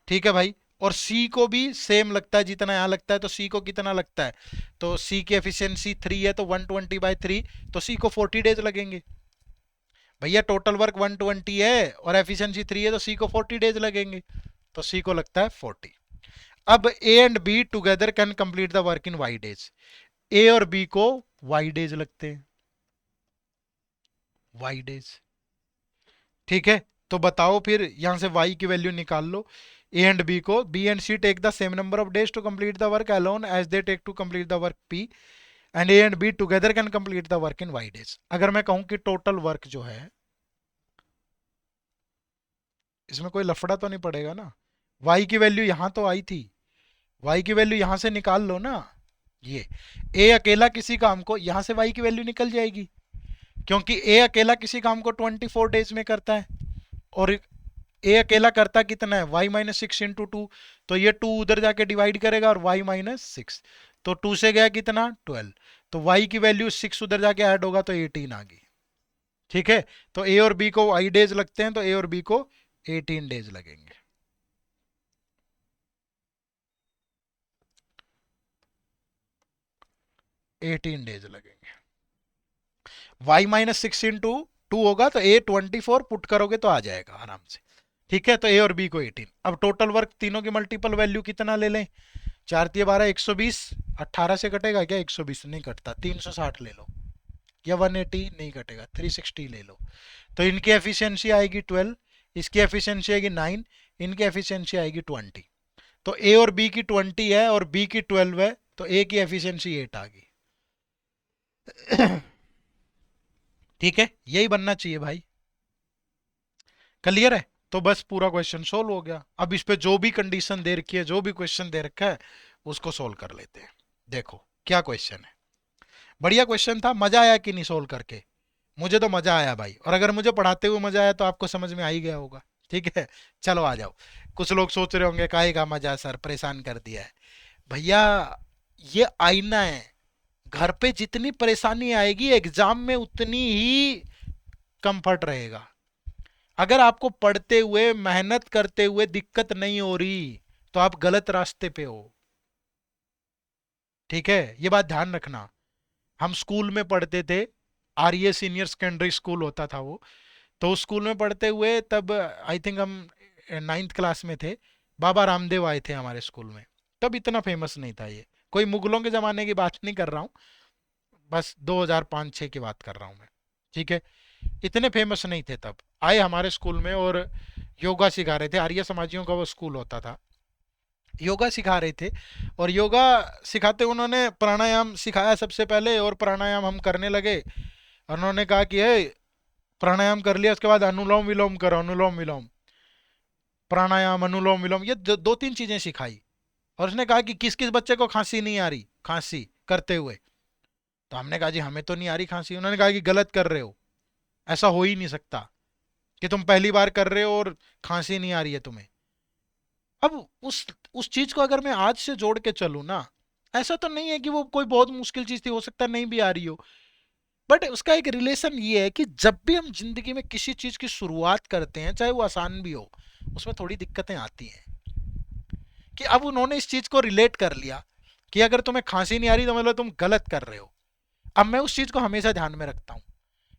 ठीक है भाई, और C को भी सेम लगता है जितना यहां लगता है, तो C को कितना लगता है, तो C की एफिशिएंसी 3 है तो 120/3, तो C को 40 डेज लगेंगे। भैया टोटल वर्क 120 है और एफिशिएंसी 3 है तो C को 40 डेज लगेंगे, तो C को लगता है 40। अब A and B together can complete the work in Y days. A और बी को वाई डेज लगते हैं, वाई डेज। ठीक है, तो बताओ फिर यहां से वाई की वैल्यू निकाल लो। ए एंड बी को, B and C take the same number of days to complete the work alone as they take to complete the work P, and A and B together can complete the work in y days. अगर मैं कहूं कि total work जो है, इसमें कोई लफड़ा तो नहीं पड़ेगा ना, वाई की वैल्यू यहां तो आई थी, वाई की वैल्यू यहां से निकाल लो ना, ये ए अकेला किसी काम को, यहां से वाई की वैल्यू निकल जाएगी, क्योंकि ए अकेला किसी काम को 24 डेज में करता है, और ए अकेला करता कितना है, y-6 × 2, तो ये 2 उधर जाके डिवाइड करेगा और y-6, तो 2 से गया कितना, 12, तो y की वैल्यू 6 उधर जाके ऐड होगा तो 18 आ गई। ठीक है, तो ए और बी को y डेज लगते हैं, तो ए और बी को 18 डेज लगेंगे। एटीन डेज लगेंगे। y-6 × 2 होगा तो a 24 पुट करोगे तो आ जाएगा आराम से। ठीक है, तो ए और बी को 18। अब टोटल वर्क तीनों की मल्टीपल वैल्यू कितना ले लें, 4×3 = 12, 120, 18 से कटेगा क्या, 120 नहीं कटता, 360 ले लो, या 180 नहीं कटेगा, 360 ले लो। तो इनकी एफिशिएंसी आएगी 12, इसकी एफिशिएंसी आएगी 9, इनकी एफिशिएंसी आएगी 20। तो ए और बी की 20 है और बी की 12 है, तो ए की एफिशिएंसी 8 आ गई। ठीक है, यही बनना चाहिए भाई। क्लियर है, तो बस पूरा क्वेश्चन सोल्व हो गया। अब इस पे जो भी कंडीशन दे रखी है, जो भी क्वेश्चन दे रखा है, उसको सोल्व कर लेते हैं। देखो क्या क्वेश्चन है, बढ़िया क्वेश्चन था, मजा आया कि नहीं सोल्व करके, मुझे तो मजा आया भाई, और अगर मुझे पढ़ाते हुए मजा आया तो आपको समझ में आ ही गया होगा। ठीक है, चलो आ जाओ। कुछ लोग सोच रहे होंगे काहे का मजा सर, परेशान कर दिया है। भैया ये आईना है, घर पे जितनी परेशानी आएगी एग्जाम में उतनी ही कंफर्ट रहेगा। अगर आपको पढ़ते हुए मेहनत करते हुए दिक्कत नहीं हो रही तो आप गलत रास्ते पे हो। ठीक है, ये बात ध्यान रखना। हम स्कूल में पढ़ते थे, आर्य सीनियर सेकेंडरी स्कूल होता था वो, तो उस स्कूल में पढ़ते हुए तब आई थिंक हम 9th क्लास में थे, बाबा रामदेव आए थे हमारे स्कूल में, तब इतना फेमस नहीं था ये, कोई मुगलों के ज़माने की बात नहीं कर रहा हूँ, बस 2005-6 की बात कर रहा हूँ मैं। ठीक है, इतने फेमस नहीं थे तब, आए हमारे स्कूल में और योगा सिखा रहे थे, आर्य समाजियों का वो स्कूल होता था, योगा सिखा रहे थे, और योगा सिखाते उन्होंने प्राणायाम सिखाया सबसे पहले, और प्राणायाम हम करने लगे, और उन्होंने कहा कि है प्राणायाम कर लिया, उसके बाद अनुलोम विलोम करो, अनुलोम विलोम, प्राणायाम, अनुलोम विलोम, ये दो तीन चीजें सिखाई। और उसने कहा कि किस किस बच्चे को खांसी नहीं आ रही, खांसी करते हुए। तो हमने कहा जी हमें तो नहीं आ रही खांसी। उन्होंने कहा कि गलत कर रहे हो, ऐसा हो ही नहीं सकता कि तुम पहली बार कर रहे हो और खांसी नहीं आ रही है तुम्हें। अब उस चीज को अगर मैं आज से जोड़ के चलूं ना, ऐसा तो नहीं है कि वो कोई बहुत मुश्किल चीज थी, हो सकता है नहीं भी आ रही हो, बट उसका एक रिलेशन ये है कि जब भी हम जिंदगी में किसी चीज की शुरुआत करते हैं, चाहे वो आसान भी हो, उसमें थोड़ी दिक्कतें आती हैं। कि अब उन्होंने इस चीज को रिलेट कर लिया कि अगर तुम्हें खांसी नहीं आ रही तो मतलब तुम गलत कर रहे हो। अब मैं उस चीज को हमेशा ध्यान में रखता हूँ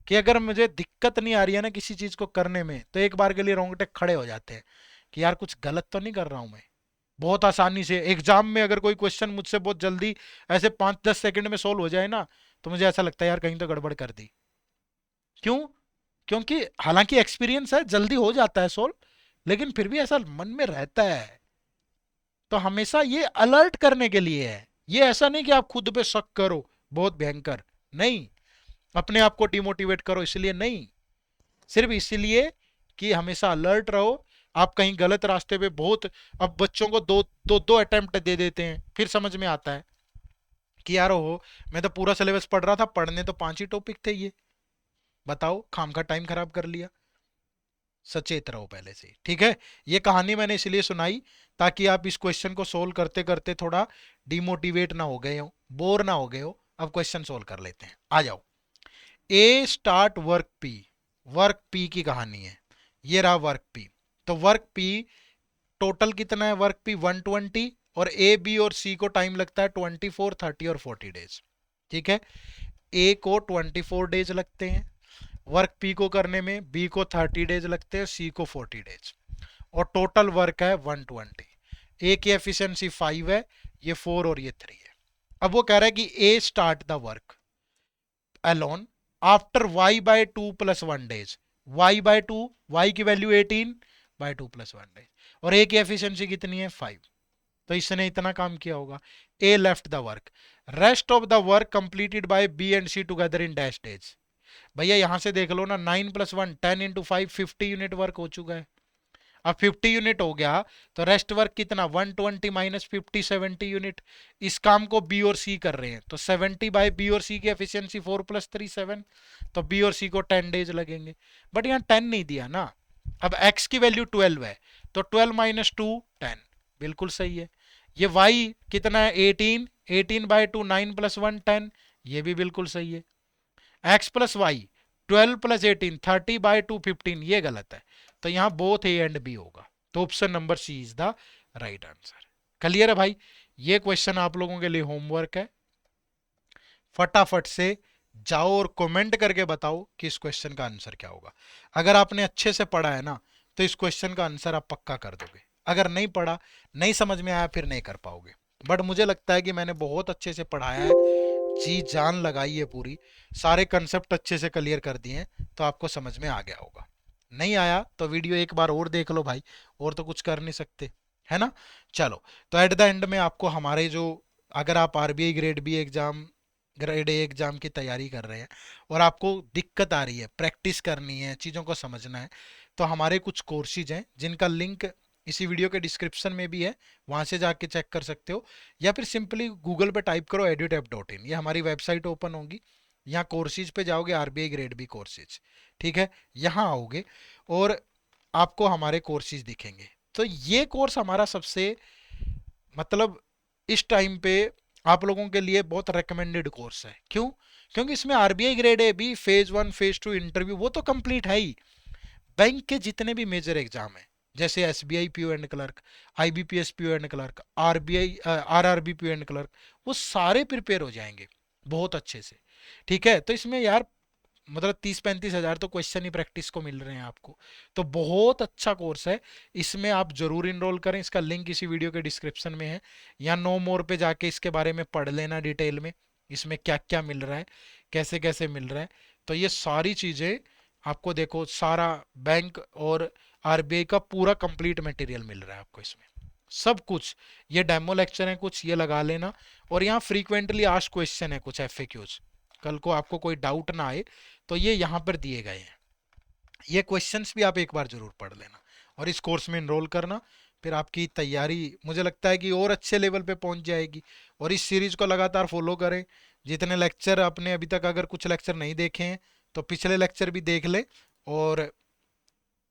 कि अगर मुझे दिक्कत नहीं आ रही है ना किसी चीज को करने में, तो एक बार के लिए रोंगटे खड़े हो जाते हैं कि यार कुछ गलत तो नहीं कर रहा हूं मैं। बहुत आसानी से एग्जाम में अगर कोई क्वेश्चन मुझसे बहुत जल्दी ऐसे 5-10 सेकंड में सोल्व हो जाए ना, तो मुझे ऐसा लगता है यार कहीं तो गड़बड़ कर दी। क्यों? क्योंकि हालांकि एक्सपीरियंस है, जल्दी हो जाता है सोल्व, लेकिन फिर भी ऐसा मन में रहता है। तो हमेशा ये अलर्ट करने के लिए है, ये ऐसा नहीं कि आप खुद पे शक करो बहुत भयंकर, नहीं, अपने आप को डिमोटिवेट करो इसलिए नहीं, सिर्फ इसलिए कि हमेशा अलर्ट रहो। आप कहीं गलत रास्ते पे बहुत, अब बच्चों को दो दो दो अटेम्प्ट दे देते हैं, फिर समझ में आता है कि यार हो, मैं तो पूरा सिलेबस पढ़ रहा था, पढ़ने तो 5 ही टॉपिक थे ये, बताओ खाम का टाइम खराब कर लिया। सचेत रहो पहले से, ठीक है। ये कहानी मैंने इसलिए सुनाई ताकि आप इस क्वेश्चन को सोल्व करते करते थोड़ा डिमोटिवेट ना हो गए हो, बोर ना हो गए हो। अब क्वेश्चन सोल्व कर लेते हैं, आ जाओ। A start work P, work P की कहानी है, ये रहा वर्क पी। तो वर्क पी टोटल कितना है, वर्क पी 120, और ए बी और सी को टाइम लगता है 24, 30 और 40 डेज, ठीक है। ए को 24 डेज लगते हैं वर्क पी को करने में, बी को 30 डेज लगते हैं, सी को 40 डेज, और टोटल वर्क है 120। ए की एफिशिएंसी 5 है, ये 4 और ये 3 है। अब वो कह रहा है कि A start the work alone after y by 2 plus 1 डेज, y बाय 2, y की वैल्यू 18 बाय 2 प्लस 1 डेज, और ए की एफिशिएंसी कितनी है 5। तो इसने इतना काम किया होगा। A left the work, rest of the work completed by B and C together in dash days. भैया यहां से देख लो ना, 9 प्लस 1 10 इंटू 5 50 यूनिट वर्क हो चुका है। अब 50 यूनिट हो गया, तो रेस्ट वर्क कितना, 120 माइनस 50 70 यूनिट। इस काम को बी और सी कर रहे हैं, तो 70 बाय बी और सी की एफिशिएंसी 4 प्लस 3 7, तो बी और सी को 10 डेज लगेंगे। बट यहाँ 10 नहीं दिया ना। अब x की वैल्यू 12 है, तो 12 माइनस 2 10, बिल्कुल सही है। ये y कितना है 18, 18 बाय 2 9 प्लस 1 10, ये भी बिल्कुल सही है। x plus y 12 plus 18 30 by 2 15, ये गलत है। तो यहां बोथ ए एंड बी होगा, तो option number C is the right answer. Clear है भाई? ये क्वेश्चन आप लोगों के लिए होमवर्क है, फटाफट से जाओ और कमेंट करके बताओ कि इस क्वेश्चन का आंसर क्या होगा। अगर आपने अच्छे से पढ़ा है ना, तो इस क्वेश्चन का आंसर आप पक्का कर दोगे। अगर नहीं पढ़ा, नहीं समझ में आया, फिर नहीं कर पाओगे। बट मुझे लगता है कि मैंने बहुत अच्छे से पढ़ाया है, जी जान लगाई है पूरी, सारे कंसेप्ट अच्छे से क्लियर कर दिए हैं, तो आपको समझ में आ गया होगा। नहीं आया तो वीडियो एक बार और देख लो भाई, और तो कुछ कर नहीं सकते, है ना। चलो, तो एट द एंड में आपको हमारे जो, अगर आप RBI grade B exam, grade A exam की तैयारी कर रहे हैं और आपको दिक्कत आ रही है, प्रैक्टिस करनी है, चीज़ों को समझना है, तो हमारे कुछ कोर्सेज हैं जिनका लिंक इसी वीडियो के डिस्क्रिप्शन में भी है, वहाँ से जाके चेक कर सकते हो। या फिर सिंपली गूगल पे टाइप करो edutep.in, ये हमारी वेबसाइट ओपन होगी, यहाँ कोर्सेज पे जाओगे, आरबीआई ग्रेड बी कोर्सेज, ठीक है। यहाँ आओगे और आपको हमारे कोर्सेज दिखेंगे। तो ये कोर्स हमारा सबसे, मतलब इस टाइम पे आप लोगों के लिए बहुत रिकमेंडेड कोर्स है। क्यों? क्योंकि इसमें RBI grade A B phase 1 phase 2 interview वो तो कंप्लीट है ही, बैंक के जितने भी मेजर एग्जाम है, जैसे SBI PO and clerk, IBPS PO and clerk, RBI RRB PO and clerk, वो सारे प्रिपेयर हो जाएंगे बहुत अच्छे से, ठीक है। तो इसमें यार मतलब 30-35 हज़ार तो क्वेश्चन ही प्रैक्टिस को मिल रहे हैं आपको, तो बहुत अच्छा कोर्स है। इसमें आप जरूर इनरोल करें, इसका लिंक इसी वीडियो के डिस्क्रिप्शन में है, या नो मोर पे जाके इसके बारे में पढ़ लेना डिटेल में, इसमें क्या क्या मिल रहा है, कैसे कैसे मिल रहा है। तो ये सारी चीज़ें आपको, देखो सारा बैंक और आरबीआई का पूरा कंप्लीट मटेरियल मिल रहा है आपको इसमें, सब कुछ। ये डेमो लेक्चर है कुछ, ये लगा लेना, और यहाँ फ्रीक्वेंटली आस्क्ड क्वेश्चन है कुछ एफएक्यूज, कल को आपको कोई डाउट ना आए तो ये यहाँ पर दिए गए हैं, ये क्वेश्चंस भी आप एक बार जरूर पढ़ लेना और इस कोर्स में इनरोल करना। फिर आपकी तैयारी मुझे लगता है कि और अच्छे लेवल पे पहुंच जाएगी। और इस सीरीज को लगातार फॉलो करें। जितने लेक्चर आपने अभी तक अगर कुछ लेक्चर नहीं देखे हैं तो पिछले लेक्चर भी देख ले और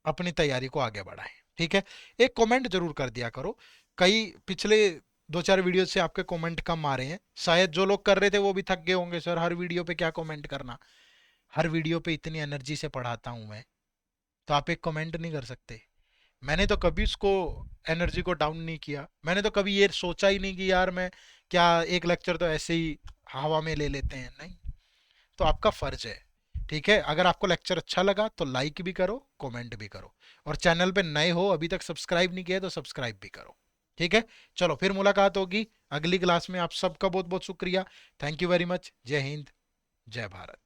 अपनी तैयारी को आगे बढ़ाएं। ठीक है। एक कमेंट जरूर कर दिया करो। कई पिछले 2-4 वीडियो से आपके कमेंट कम आ रहे हैं। शायद जो लोग कर रहे थे वो भी थक गए होंगे, सर हर वीडियो पे क्या कमेंट करना। हर वीडियो पे इतनी एनर्जी से पढ़ाता हूं मैं, तो आप एक कमेंट नहीं कर सकते। मैंने तो कभी उसको एनर्जी को डाउन नहीं किया। मैंने तो कभी ये सोचा ही नहीं कि यार मैं क्या एक लेक्चर तो ऐसे ही हवा में ले लेते हैं, नहीं। तो आपका फर्ज है। ठीक है। अगर आपको लेक्चर अच्छा लगा तो लाइक भी करो, कमेंट भी करो। और चैनल पे नए हो, अभी तक सब्सक्राइब नहीं किया तो सब्सक्राइब भी करो। ठीक है। चलो फिर मुलाकात होगी अगली क्लास में। आप सबका बहुत बहुत शुक्रिया। Thank you very much. जय हिंद, जय भारत।